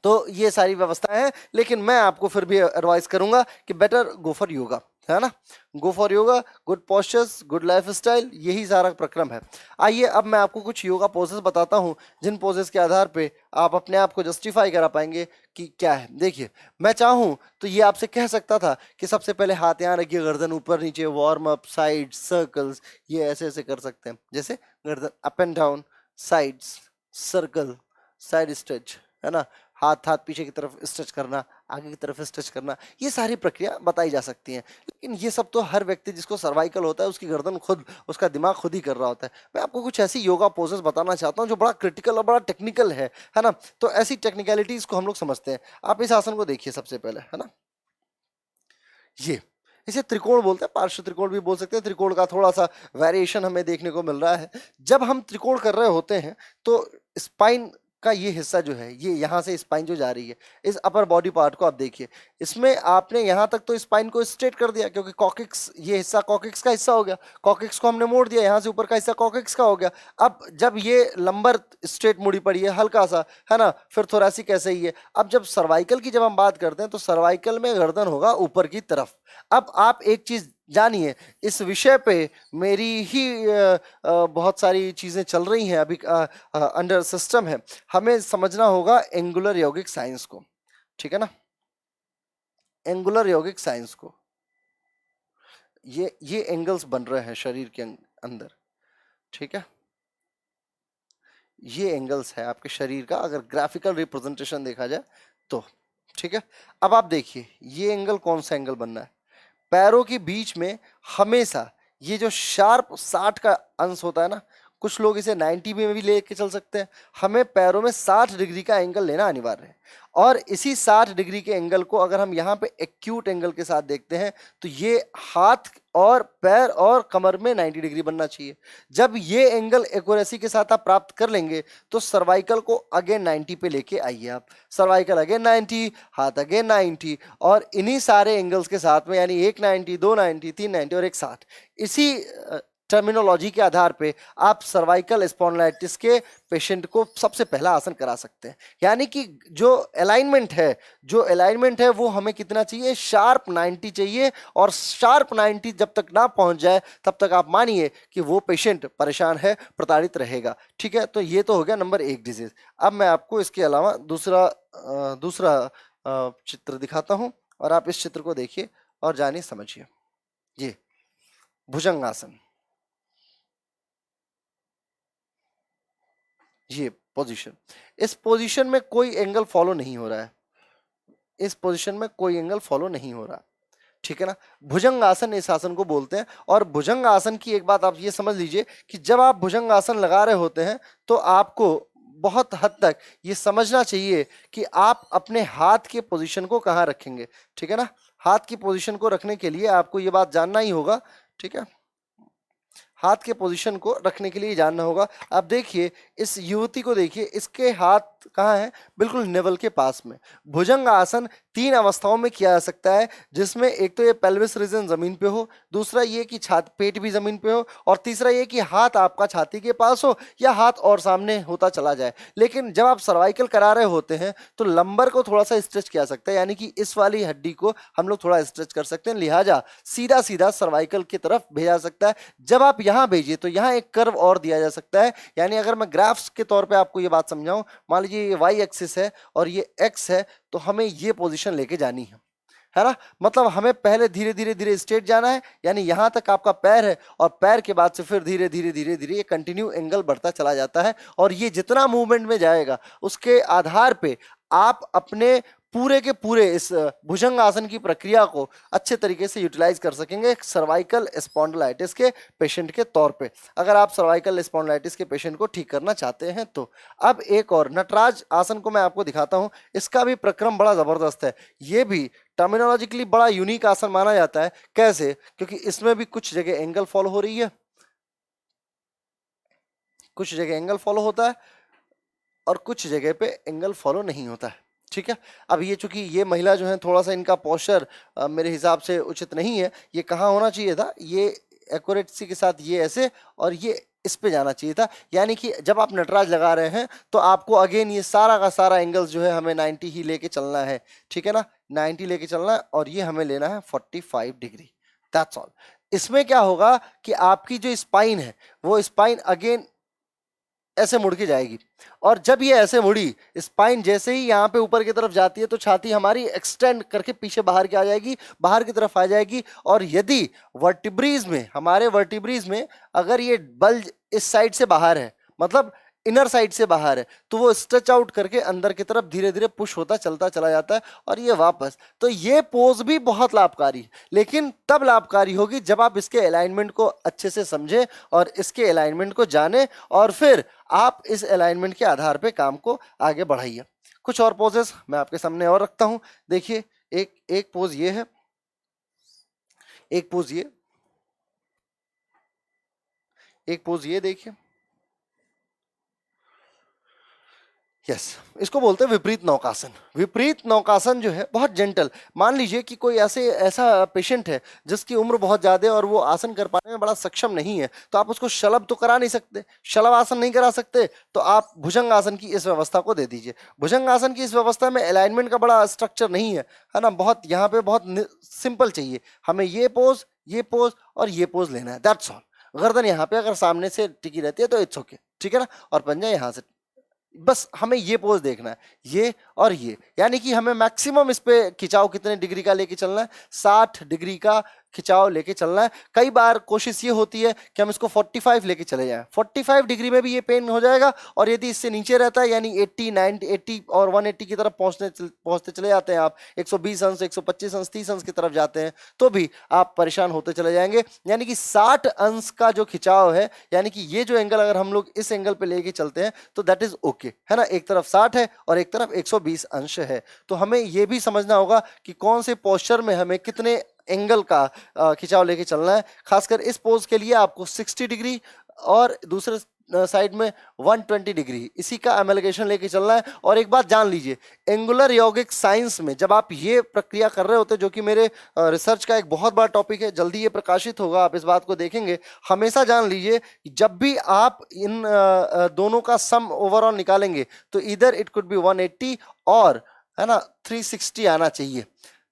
तो ये सारी व्यवस्थाएं हैं, लेकिन मैं आपको फिर भी एडवाइस करूंगा कि बेटर गो फॉर योगा, है ना। Go for yoga, good postures, good life style, यही सारा प्रक्रम है। आइए अब मैं आपको कुछ योगा पोजेस बताता हूं, जिन पोजेस के आधार पे आप अपने आप को जस्टिफाई करा पाएंगे कि क्या है। देखिए मैं चाहूं तो ये आपसे कह सकता था कि सबसे पहले हाथ यहाँ रखिए, गर्दन ऊपर नीचे, वार्म अप, साइड सर्कल्स, ये ऐसे ऐसे कर सकते हैं, जैसे गर्दन up and down, sides, circle, side stretch, है ना। हाथ हाथ पीछे की तरफ स्ट्रेच करना, आगे की तरफ स्ट्रेच करना, ये सारी प्रक्रिया बताई जा सकती हैं। लेकिन ये सब तो हर व्यक्ति जिसको सर्वाइकल होता है उसकी गर्दन खुद, उसका दिमाग खुद ही कर रहा होता है। मैं आपको कुछ ऐसी योगा पोजेस बताना चाहता हूँ जो बड़ा क्रिटिकल और बड़ा टेक्निकल है ना। तो ऐसी टेक्निकलिटीज को हम लोग समझते हैं। आप इस आसन को देखिए सबसे पहले, है ना। ये इसे त्रिकोण बोलते हैं, पार्श्व त्रिकोण भी बोल सकते हैं। त्रिकोण का थोड़ा सा वेरिएशन हमें देखने को मिल रहा है। जब हम त्रिकोण कर रहे होते हैं तो स्पाइन का ये हिस्सा जो है, ये यहाँ से स्पाइन जो जा रही है, इस अपर बॉडी पार्ट को आप देखिए, इसमें आपने यहाँ तक तो स्पाइन को स्ट्रेट कर दिया, क्योंकि कॉकिक्स, ये हिस्सा कॉकिक्स का हिस्सा हो गया, कॉकिक्स को हमने मोड़ दिया, यहाँ से ऊपर का हिस्सा कॉकिक्स का हो गया। अब जब ये लंबर स्ट्रेट मुड़ी पड़ी है हल्का सा, है ना, फिर थोरैसिक ऐसे ही है। अब जब सर्वाइकल की जब हम बात करते हैं तो सर्वाइकल में गर्दन होगा ऊपर की तरफ। अब आप एक चीज जानिए, इस विषय पे मेरी ही बहुत सारी चीजें चल रही हैं अभी, अंडर सिस्टम है। हमें समझना होगा एंगुलर यौगिक साइंस को, ठीक है ना, एंगुलर यौगिक साइंस को। ये एंगल्स बन रहे हैं शरीर के अंदर, ठीक है। ये एंगल्स है आपके शरीर का, अगर ग्राफिकल रिप्रेजेंटेशन देखा जाए तो, ठीक है। अब आप देखिए ये एंगल कौन सा एंगल बनना है, पैरों के बीच में हमेशा ये जो शार्प 60 का अंश होता है ना, कुछ लोग इसे 90 में भी लेके चल सकते हैं। हमें पैरों में 60 डिग्री का एंगल लेना अनिवार्य है। और इसी 60 डिग्री के एंगल को अगर हम यहाँ पे एक्यूट एंगल के साथ देखते हैं तो ये हाथ और पैर और कमर में 90 डिग्री बनना चाहिए। जब ये एंगल एक्यूरेसी के साथ आप प्राप्त कर लेंगे तो सर्वाइकल को अगेन 90 पे लेके आइए आप, सर्वाइकल अगेन 90, हाथ अगेन 90, और इन्हीं सारे एंगल्स के साथ में, यानी 190, 290, 390 और 160, इसी टर्मिनोलॉजी के आधार पे आप सर्वाइकल स्पॉन्डिलाइटिस के पेशेंट को सबसे पहला आसन करा सकते हैं। यानी कि जो अलाइनमेंट है वो हमें कितना चाहिए, शार्प 90 चाहिए। और शार्प 90 जब तक ना पहुंच जाए तब तक आप मानिए कि वो पेशेंट परेशान है, प्रताड़ित रहेगा, ठीक है। तो ये तो हो गया नंबर 1 डिजीज। अब मैं आपको इसके अलावा दूसरा चित्र दिखाता हूं और आप इस चित्र को देखिए और जानिए, समझिए। ये भुजंगासन, ये पोजीशन, इस पोजीशन में कोई एंगल फॉलो नहीं हो रहा है, इस पोजीशन में कोई एंगल फॉलो नहीं हो रहा, ठीक है ना। भुजंग आसन इस आसन को बोलते हैं। और भुजंग आसन की एक बात आप ये समझ लीजिए कि जब आप भुजंग आसन लगा रहे होते हैं तो आपको बहुत हद तक ये समझना चाहिए कि आप अपने हाथ के पोजीशन को कहाँ रखेंगे, ठीक है ना। हाथ की पोजीशन को रखने के लिए आपको ये बात जानना ही होगा, ठीक है। हाथ के पोजीशन को रखने के लिए जानना होगा। अब देखिए इस युवती को देखिए, इसके हाथ कहाँ है? बिल्कुल नेवल के पास में। भुजंग आसन 3 अवस्थाओं में किया जा सकता है, जिसमें एक तो ये पेल्विस रीजन जमीन पे हो, दूसरा ये कि पेट भी जमीन पे हो, और तीसरा ये कि हाथ आपका छाती के पास हो या हाथ और सामने होता चला जाए। लेकिन जब आप सर्वाइकल करा रहे होते हैं तो लंबर को थोड़ा सा स्ट्रेच किया सकता है, यानी कि इस वाली हड्डी को हम लोग थोड़ा स्ट्रेच कर सकते हैं, लिहाजा सीधा सीधा सर्वाइकल की तरफ भेजा सकता है। जब आप यहां भेजिए तो यहां एक कर्व और दिया जा सकता है, यानी अगर मैं ग्राफ्स के तौर पे आपको ये बात समझाऊं, मान लीजिए ये वाई एक्सिस है और ये एक्स है, तो हमें ये पोजीशन लेके जानी है ना। मतलब हमें पहले धीरे धीरे धीरे स्ट्रेट जाना है, यानी यहां तक आपका पैर है, और पैर के बाद से फिर धीरे धीरे धीरे धीरे ये कंटिन्यू एंगल बढ़ता चला जाता है, और ये जितना मूवमेंट में जाएगा उसके आधार पे आप अपने पूरे के पूरे इस भुजंग आसन की प्रक्रिया को अच्छे तरीके से यूटिलाइज कर सकेंगे सर्वाइकल स्पॉन्डिलाइटिस के पेशेंट के तौर पे, अगर आप सर्वाइकल स्पॉन्डिलाइटिस के पेशेंट को ठीक करना चाहते हैं तो। अब एक और नटराज आसन को मैं आपको दिखाता हूं, इसका भी प्रक्रम बड़ा जबरदस्त है। ये भी टर्मिनोलॉजिकली बड़ा यूनिक आसन माना जाता है। कैसे? क्योंकि इसमें भी कुछ जगह एंगल फॉलो हो रही है, कुछ जगह एंगल फॉलो होता है और कुछ जगह पे एंगल फॉलो नहीं होता है। ठीक है, अब ये चूंकि ये महिला जो है थोड़ा सा इनका पोस्चर मेरे हिसाब से उचित नहीं है, ये कहाँ होना चाहिए था, ये एक्यूरेसी के साथ ये ऐसे और ये इस पे जाना चाहिए था, यानी कि जब आप नटराज लगा रहे हैं तो आपको अगेन ये सारा का सारा एंगल्स जो है हमें 90 ही लेके चलना है। ठीक है ना, 90 लेके चलना है, और ये हमें लेना है 45 डिग्री, दैट्स ऑल। इसमें क्या होगा कि आपकी जो स्पाइन है वो स्पाइन अगेन ऐसे मुड़ के जाएगी, और जब ये ऐसे मुड़ी, स्पाइन जैसे ही यहाँ पे ऊपर की तरफ जाती है तो छाती हमारी एक्सटेंड करके पीछे बाहर की आ जाएगी, बाहर की तरफ आ जाएगी। और यदि वर्टिब्रीज में, हमारे वर्टिब्रीज में अगर ये बल्ज इस साइड से बाहर है, मतलब इनर साइड से बाहर है, तो वो स्ट्रेच आउट करके अंदर की तरफ धीरे धीरे पुश होता चलता चला जाता है, और ये वापस। तो ये पोज भी बहुत लाभकारी है, लेकिन तब लाभकारी होगी जब आप इसके अलाइनमेंट को अच्छे से समझें और इसके अलाइनमेंट को जानें, और फिर आप इस अलाइनमेंट के आधार पे काम को आगे बढ़ाइए। कुछ और पोजेस मैं आपके सामने और रखता हूं, देखिए। एक पोज ये है, एक पोज ये, एक पोज ये देखिए। यस, इसको बोलते हैं विपरीत नौकासन। विपरीत नौकासन जो है बहुत जेंटल। मान लीजिए कि कोई ऐसा पेशेंट है जिसकी उम्र बहुत ज्यादा है और वो आसन कर पाने में बड़ा सक्षम नहीं है, तो आप उसको शलभ तो करा नहीं सकते, शलभ आसन नहीं करा सकते, तो आप भुजंग आसन की इस व्यवस्था को दे दीजिए। भुजंग आसन की इस व्यवस्था में अलाइनमेंट का बड़ा स्ट्रक्चर नहीं है ना, बहुत यहाँ पे बहुत सिंपल चाहिए हमें, ये पोज और ये पोज लेना है, दैट्स ऑल। गर्दन यहाँ पे अगर सामने से टिकी रहती है तो इट्स ओके, ठीक है ना, और पंजा यहाँ से, बस हमें ये पोज देखना है, ये और ये, यानी कि हमें मैक्सिमम इस पे खिंचाव कितने डिग्री का लेके चलना है, 60 डिग्री का खिंचाव लेके चलना है। कई बार कोशिश ये होती है कि हम इसको 45 लेके चले जाएं, 45 डिग्री में भी ये पेन हो जाएगा, और यदि इससे नीचे रहता है यानी 80, 90, 80 और 180 की तरफ पहुंचते चले जाते हैं आप, 120 अंश, 125 अंश, 30 अंश की तरफ जाते हैं, तो भी आप परेशान होते चले जाएंगे। यानी कि 60 अंश का जो खिंचाव है, यानी कि ये जो एंगल अगर हम लोग इस एंगल पे लेके चलते हैं तो दैट इज ओके, है ना। एक तरफ 60 है और एक तरफ 120 अंश है, तो हमें ये भी समझना होगा कि कौन से पोस्चर में हमें कितने एंगल का खिंचाव लेके चलना है। खासकर इस पोज के लिए आपको 60 डिग्री और दूसरे साइड में 120 डिग्री, इसी का एमलगेशन लेके चलना है। और एक बात जान लीजिए, एंगुलर यौगिक साइंस में जब आप ये प्रक्रिया कर रहे होते, जो कि मेरे रिसर्च का एक बहुत बड़ा टॉपिक है, जल्दी ये प्रकाशित होगा, आप इस बात को देखेंगे, हमेशा जान लीजिए जब भी आप इन दोनों का सम ओवरऑल निकालेंगे तो इधर इट कुड बी 180 और, है ना, 360 आना चाहिए,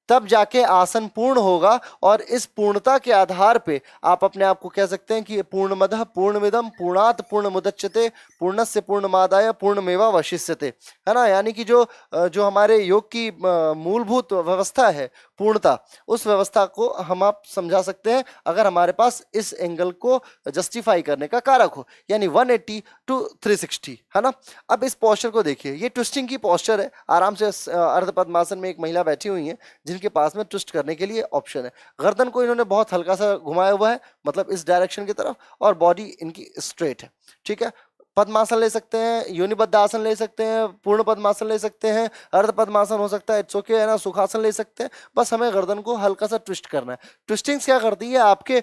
तब जाके आसन पूर्ण होगा। और इस पूर्णता के आधार पे आप अपने आप को कह सकते हैं कि पूर्णमदः पूर्णमिदं पूर्णात् पूर्णमुदच्यते पूर्णस्य पूर्णमादाय पूर्णमेवावशिष्यते, है ना। यानी कि जो हमारे योग की मूलभूत व्यवस्था है, पूर्णता, उस व्यवस्था को हम आप समझा सकते हैं अगर हमारे पास इस एंगल को जस्टिफाई करने का कारक हो, यानी 180 टू 360, है ना। अब इस पोस्चर को देखिए, ये ट्विस्टिंग की पोस्चर है, आराम से अर्ध पद्मासन में एक महिला बैठी हुई है जिनके पास में ट्विस्ट करने के लिए ऑप्शन है। गर्दन को इन्होंने बहुत हल्का सा घुमाया हुआ है, मतलब इस डायरेक्शन की तरफ, और बॉडी इनकी स्ट्रेट है, ठीक है। पद्मासन ले सकते हैं, योनिबद्ध आसन ले सकते हैं, पूर्ण पद्मासन ले सकते हैं, अर्ध पद्मासन हो सकता है, इट्स ओके है ना, सुखासन ले सकते हैं। बस हमें गर्दन को हल्का सा ट्विस्ट करना है। ट्विस्टिंग्स क्या करती है, आपके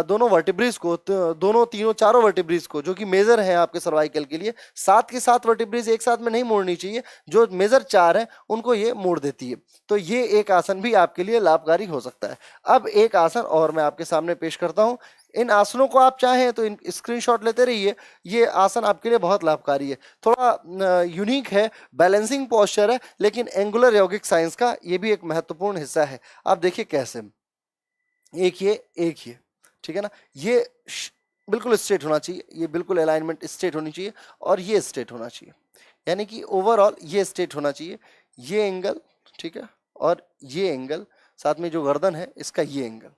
दोनों वर्टिब्रीज को, दोनों तीनों चारों वर्टिब्रीज को जो कि मेजर है आपके सर्वाइकल के लिए, 7 वर्टिब्रीज एक साथ में नहीं मोड़नी चाहिए, जो मेजर 4 है उनको ये मोड़ देती है। तो ये एक आसन भी आपके लिए लाभकारी हो सकता है। अब एक आसन और मैं आपके सामने पेश करता हूं। इन आसनों को आप चाहें तो इन स्क्रीनशॉट लेते रहिए। ये आसन आपके लिए बहुत लाभकारी है, थोड़ा यूनिक है, बैलेंसिंग पोस्चर है, लेकिन एंगुलर यौगिक साइंस का ये भी एक महत्वपूर्ण हिस्सा है। आप देखिए कैसे, एक ये, ठीक है ना, ये बिल्कुल स्ट्रेट होना चाहिए, ये बिल्कुल अलाइनमेंट स्ट्रेट होनी चाहिए, और ये स्ट्रेट होना चाहिए, यानी कि ओवरऑल ये स्ट्रेट होना चाहिए। ये एंगल, ठीक है, और ये एंगल, साथ में जो गर्दन है इसका ये एंगल,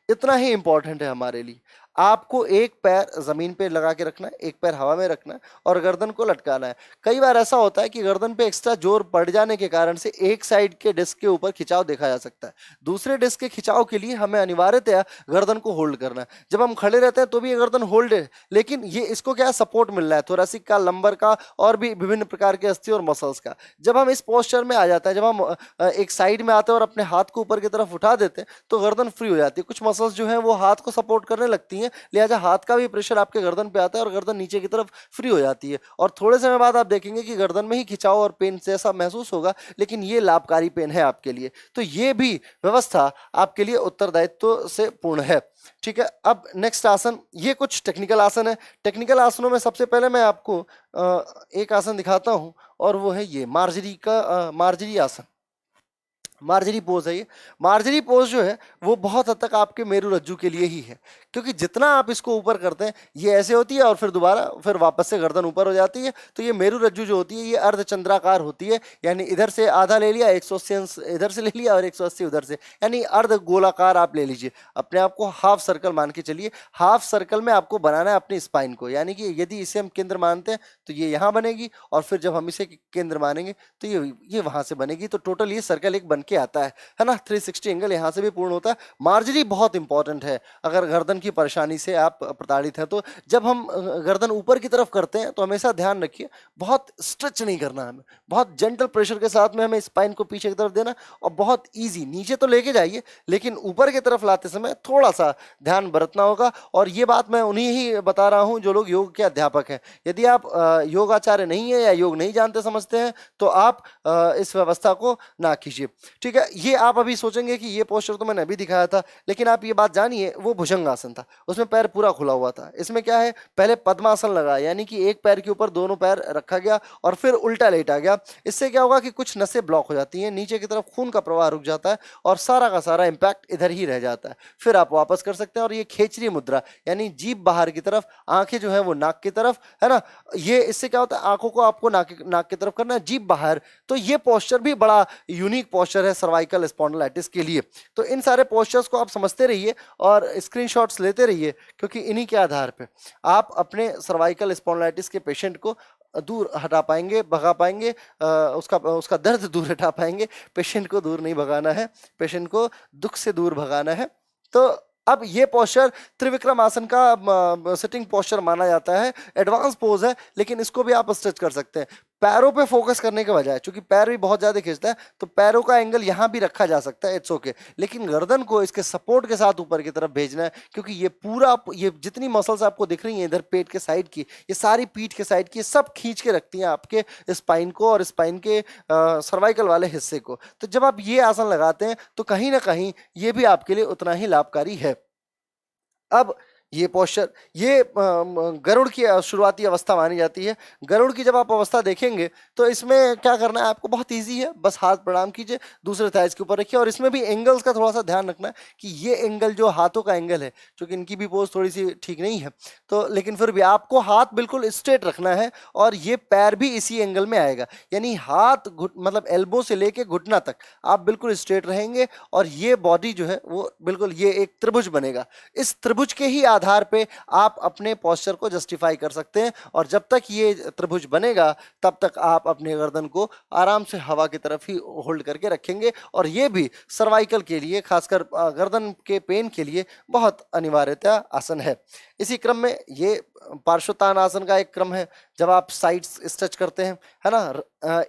इतना ही इंपॉर्टेंट है हमारे लिए। आपको एक पैर जमीन पे लगा के रखना है, एक पैर हवा में रखना है, और गर्दन को लटकाना है। कई बार ऐसा होता है कि गर्दन पे एक्स्ट्रा जोर पड़ जाने के कारण से एक साइड के डिस्क के ऊपर खिंचाव देखा जा सकता है। दूसरे डिस्क के खिंचाव के लिए हमें अनिवार्यतया गर्दन को होल्ड करना है। जब हम खड़े रहते हैं तो भी ये गर्दन होल्ड है, लेकिन ये इसको क्या सपोर्ट मिल रहा है, थोरेसिक का, लंबर का, और भी विभिन्न प्रकार के अस्थि और मसल्स का। जब हम इस पोस्चर में आ जाते हैं, जब हम एक साइड में आते हैं और अपने हाथ को ऊपर की तरफ उठा देते हैं, तो गर्दन फ्री हो जाती है। कुछ मसल्स जो है वो हाथ को सपोर्ट करने लगती हैं, लिहाजा हाथ का भी प्रेशर आपके गर्दन पे आता है और गर्दन नीचे की तरफ फ्री हो जाती है। और थोड़े समय बाद आप देखेंगे कि गर्दन में ही खिंचाव और पेन जैसा महसूस होगा, लेकिन ये लाभकारी पेन है आपके लिए। तो ये भी व्यवस्था आपके लिए उत्तरदायित्व से पूर्ण है। ठीक है, अब नेक्स्ट आसन, ये कुछ टेक्निकल आसन है। टेक्निकल आसनों में सबसे पहले मैं आपको एक आसन दिखाता हूं, और वो है ये मार्जरी आसन। मार्जरी पोज है ये। मार्जरी पोज जो है वो बहुत हद तक आपके मेरु रज्जु के लिए ही है, क्योंकि जितना आप इसको ऊपर करते हैं, ये ऐसे होती है और फिर दोबारा फिर वापस से गर्दन ऊपर हो जाती है। तो ये मेरु रज्जु जो होती है ये अर्धचंद्राकार होती है, यानी इधर से आधा ले लिया, 180 इधर से ले लिया और 180 उधर से, यानी अर्ध गोलाकार आप ले लीजिए। अपने आप को हाफ सर्कल मान के चलिए। हाफ सर्कल में आपको बनाना है अपनी स्पाइन को, यानी कि यदि इसे हम केंद्र मानते हैं तो ये यहाँ बनेगी, और फिर जब हम इसे केंद्र मानेंगे तो ये वहां से बनेगी। तो टोटल ये सर्कल एक बन के आता है ना। 360 एंगल यहाँ से भी पूर्ण होता है। मार्जरी बहुत इंपॉर्टेंट है अगर गर्दन की परेशानी से आप प्रताड़ित हैं तो। जब हम गर्दन ऊपर की तरफ करते हैं तो हमेशा ध्यान रखिए, बहुत स्ट्रेच नहीं करना हमें, बहुत जेंटल प्रेशर के साथ में हमें स्पाइन को पीछे की तरफ देना, और बहुत ईजी नीचे तो लेके जाइए, लेकिन ऊपर की तरफ लाते समय थोड़ा सा ध्यान बरतना होगा। और ये बात मैं उन्हीं ही बता रहा हूं जो लोग योग के अध्यापक हैं। यदि आप योग आचार्य नहीं है या योग नहीं जानते समझते हैं तो आप इस व्यवस्था को ना कीजिए। ठीक है, ये आप अभी सोचेंगे कि ये पोस्चर तो मैंने अभी दिखाया था, लेकिन आप ये बात जानिए वो भुजंगासन था, उसमें पैर पूरा खुला हुआ था। इसमें क्या है, पहले पद्मासन लगा, यानी कि एक पैर के ऊपर दोनों पैर रखा गया और फिर उल्टा लेटा गया। इससे क्या होगा कि कुछ नसें ब्लॉक हो जाती हैं, नीचे की तरफ खून का प्रवाह रुक जाता है और सारा का सारा इंपैक्ट इधर ही रह जाता है। फिर आप वापस कर सकते हैं। और ये खेचरी मुद्रा, यानी जीभ बाहर की तरफ, आंखें जो है वो नाक की तरफ, है ना। ये इससे क्या होता है, आंखों को आपको नाक की तरफ करना है, जीभ बाहर। तो ये पोस्चर भी बड़ा यूनिक पोस्चर है सर्वाइकल स्पॉन्डिलाइटिस के लिए। तो इन सारे पोस्चर्स को आप समझते रहिए और स्क्रीनशॉट्स लेते रहिए, क्योंकि इन्हीं के आधार पे आप अपने सर्वाइकल स्पॉन्डिलाइटिस के पेशेंट को दूर हटा पाएंगे, भगा पाएंगे, उसका दर्द दूर हटा पाएंगे। पेशेंट को दूर नहीं भगाना है, पेशेंट को दुख से दूर भगाना है। तो अब ये पोस्चर त्रिविक्रम आसन का सिटिंग पोस्चर माना जाता है। एडवांस पोज है, लेकिन इसको भी आप स्ट्रेच कर सकते हैं। पैरों पे फोकस करने के बजाय, क्योंकि पैर भी बहुत ज्यादा खींचता है, तो पैरों का एंगल यहाँ भी रखा जा सकता है, इट्स ओके। लेकिन गर्दन को इसके सपोर्ट के साथ ऊपर की तरफ भेजना है, क्योंकि ये जितनी मसल्स आपको दिख रही हैं इधर पेट के साइड की, ये सारी पीठ के साइड की, सब खींच के रखती हैं आपके स्पाइन को और स्पाइन के सर्वाइकल वाले हिस्से को। तो जब आप ये आसन लगाते हैं तो कहीं ना कहीं ये भी आपके लिए उतना ही लाभकारी है। अब ये पोस्चर, ये गरुड़ की शुरुआती अवस्था मानी जाती है। गरुड़ की जब आप अवस्था देखेंगे तो इसमें क्या करना है आपको, बहुत इजी है, बस हाथ प्रणाम कीजिए, दूसरे थाइज के ऊपर रखिए। और इसमें भी एंगल्स का थोड़ा सा ध्यान रखना है कि ये एंगल जो हाथों का एंगल है, क्योंकि इनकी भी पोज थोड़ी सी ठीक नहीं है, तो लेकिन फिर भी आपको हाथ बिल्कुल स्ट्रेट रखना है, और ये पैर भी इसी एंगल में आएगा, यानी हाथ मतलब एल्बो से लेके घुटना तक आप बिल्कुल स्ट्रेट रहेंगे, और ये बॉडी जो है वो बिल्कुल ये एक त्रिभुज बनेगा। इस त्रिभुज के ही आधार पे आप अपने पोस्चर को जस्टिफाई कर सकते हैं। और जब तक ये त्रिभुज बनेगा तब तक आप अपने गर्दन को आराम से हवा की तरफ ही होल्ड करके रखेंगे। और ये भी सर्वाइकल के लिए, खासकर गर्दन के पेन के लिए बहुत अनिवार्यता आसन है। इसी क्रम में ये पार्श्वतानासन का एक क्रम है, जब आप साइड्स स्ट्रेच करते हैं, है ना।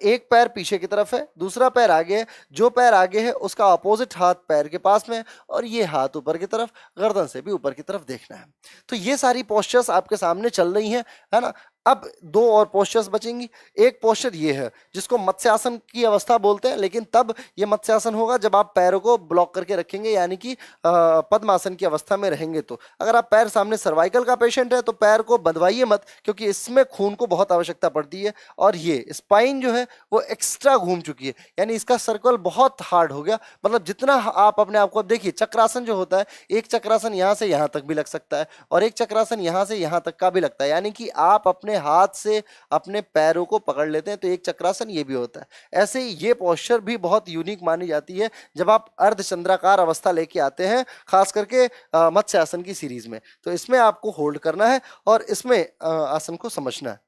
एक पैर पीछे की तरफ है, दूसरा पैर आगे है, जो पैर आगे है उसका अपोजिट हाथ पैर के पास में है, और ये हाथ ऊपर की तरफ, गर्दन से भी ऊपर की तरफ देखना है। तो ये सारी पोस्चर्स आपके सामने चल रही हैं, है ना। अब दो और पोस्चर्स बचेंगी। एक पोस्चर ये है जिसको मत्स्यासन की अवस्था बोलते हैं, लेकिन तब ये मत्स्यासन होगा जब आप पैरों को ब्लॉक करके रखेंगे, यानी कि पद्मासन की अवस्था में रहेंगे। तो अगर आप पैर सामने सर्वाइकल का पेशेंट है तो पैर को बंधवाइए मत, क्योंकि इसमें खून को बहुत आवश्यकता पड़ती है, और ये स्पाइन जो है वो एक्स्ट्रा घूम चुकी है, यानी इसका सर्कल बहुत हार्ड हो गया। मतलब जितना आप अपने आप को, अब देखिए चक्रासन जो होता है, एक चक्रासन यहाँ से यहाँ तक भी लग सकता है, और एक चक्रासन यहाँ से यहाँ तक का भी लगता है, यानी कि आप अपने हाथ से अपने पैरों को पकड़ लेते हैं, तो एक चक्रासन ये भी होता है। ऐसे ही ये पोस्चर भी बहुत यूनिक मानी जाती है जब आप अर्धचंद्राकार अवस्था लेके आते हैं, खास करके मत्स्यासन की सीरीज में। तो इसमें आपको होल्ड करना है और इसमें आसन को समझना है।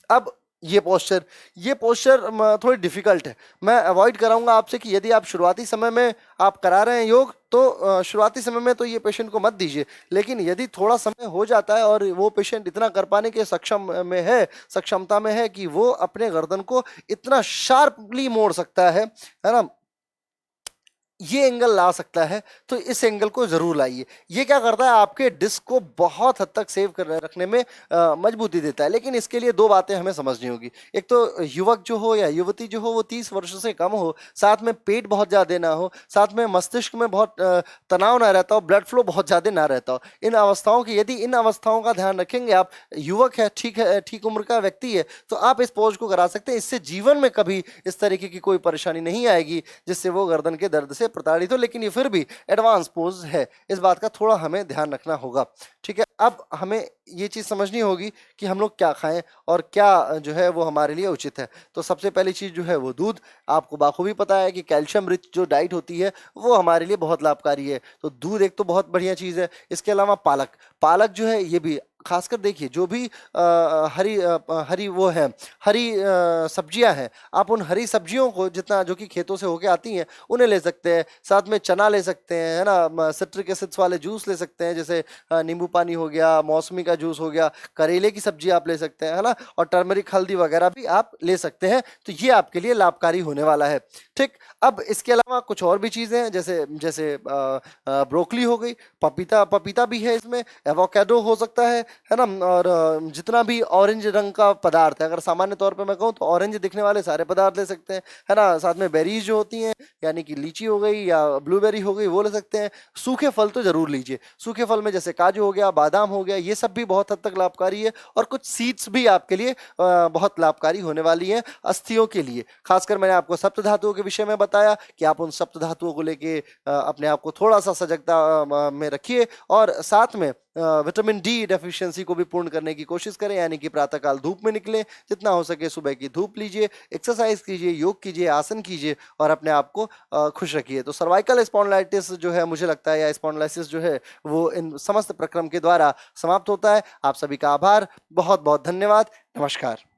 अब ये पोस्चर थोड़ी डिफिकल्ट है। मैं अवॉइड कराऊंगा आपसे कि यदि आप शुरुआती समय में आप करा रहे हैं योग, तो शुरुआती समय में तो ये पेशेंट को मत दीजिए। लेकिन यदि थोड़ा समय हो जाता है और वो पेशेंट इतना कर पाने के सक्षमता में है कि वो अपने गर्दन को इतना शार्पली मोड़ सकता है ना, ये एंगल ला सकता है, तो इस एंगल को जरूर लाइए। ये क्या करता है, आपके डिस्क को बहुत हद तक सेव कर रखने में मजबूती देता है। लेकिन इसके लिए दो बातें हमें समझनी होगी। एक तो युवक जो हो या युवती जो हो वो 30 वर्षों से कम हो, साथ में पेट बहुत ज्यादा ना हो, साथ में मस्तिष्क में बहुत तनाव ना रहता हो, ब्लड फ्लो बहुत ज्यादा ना रहता हो। इन अवस्थाओं की, यदि इन अवस्थाओं का ध्यान रखेंगे, आप युवक है, ठीक उम्र का व्यक्ति है, तो आप इस पोज को करा सकते हैं। इससे जीवन में कभी इस तरीके की कोई परेशानी नहीं आएगी जिससे वो गर्दन के दर्द से प्रताड़ित हो। लेकिन ये फिर भी एडवांस पोज है, इस बात का थोड़ा हमें ध्यान रखना होगा। ठीक है, अब हमें ये चीज समझनी होगी कि हम लोग क्या खाएं और क्या जो है वो हमारे लिए उचित है। तो सबसे पहली चीज जो है वो दूध। आपको बाखूबी पता है कि कैल्शियम रिच जो डाइट होती है वो हमारे लिए बहुत लाभकारी है, तो दूध एक तो बहुत बढ़िया चीज है। इसके अलावा पालक जो है ये भी, खासकर देखिए जो भी हरी सब्जियां हैं, आप उन हरी सब्जियों को जितना, जो कि खेतों से होके आती हैं, उन्हें ले सकते हैं। साथ में चना ले सकते हैं, है ना। सिट्रिक एसिड्स वाले जूस ले सकते हैं, जैसे नींबू पानी हो गया, मौसमी का जूस हो गया, करेले की सब्जी आप ले सकते हैं, है ना। और टर्मरिक हल्दी वगैरह भी आप ले सकते हैं, तो ये आपके लिए लाभकारी होने वाला है। ठीक, अब इसके अलावा कुछ और भी चीजें हैं, जैसे जैसे ब्रोकली हो गई, पपीता भी है इसमें, एवोकाडो हो सकता है ना। और जितना भी ऑरेंज रंग का पदार्थ है, अगर सामान्य तौर पे मैं कहूँ तो ऑरेंज दिखने वाले सारे पदार्थ ले सकते हैं, है ना। साथ में बेरीज जो होती हैं, यानी कि लीची हो गई या ब्लूबेरी हो गई, वो ले सकते हैं। सूखे फल तो जरूर लीजिए। सूखे फल में जैसे काजू हो गया, बादाम हो गया, ये सब भी बहुत हद तक लाभकारी है। और कुछ सीड्स भी आपके लिए बहुत लाभकारी होने वाली है अस्थियों के लिए। खासकर मैंने आपको सप्त धातुओं के विषय में बताया कि आप उन सप्त धातुओं को लेके अपने आप को थोड़ा सा सजगता में रखिए, और साथ में विटामिन डी डेफिशिएंसी को भी पूर्ण करने की कोशिश करें, यानी कि प्रातःकाल धूप में निकलें, जितना हो सके सुबह की धूप लीजिए, एक्सरसाइज कीजिए, योग कीजिए, आसन कीजिए, और अपने आप को खुश रखिए। तो सर्वाइकल स्पॉन्डिलाइटिस जो है, मुझे लगता है, या स्पॉन्डिलाइसिस जो है, वो इन समस्त प्रक्रम के द्वारा समाप्त होता है। आप सभी का आभार, बहुत बहुत धन्यवाद, नमस्कार।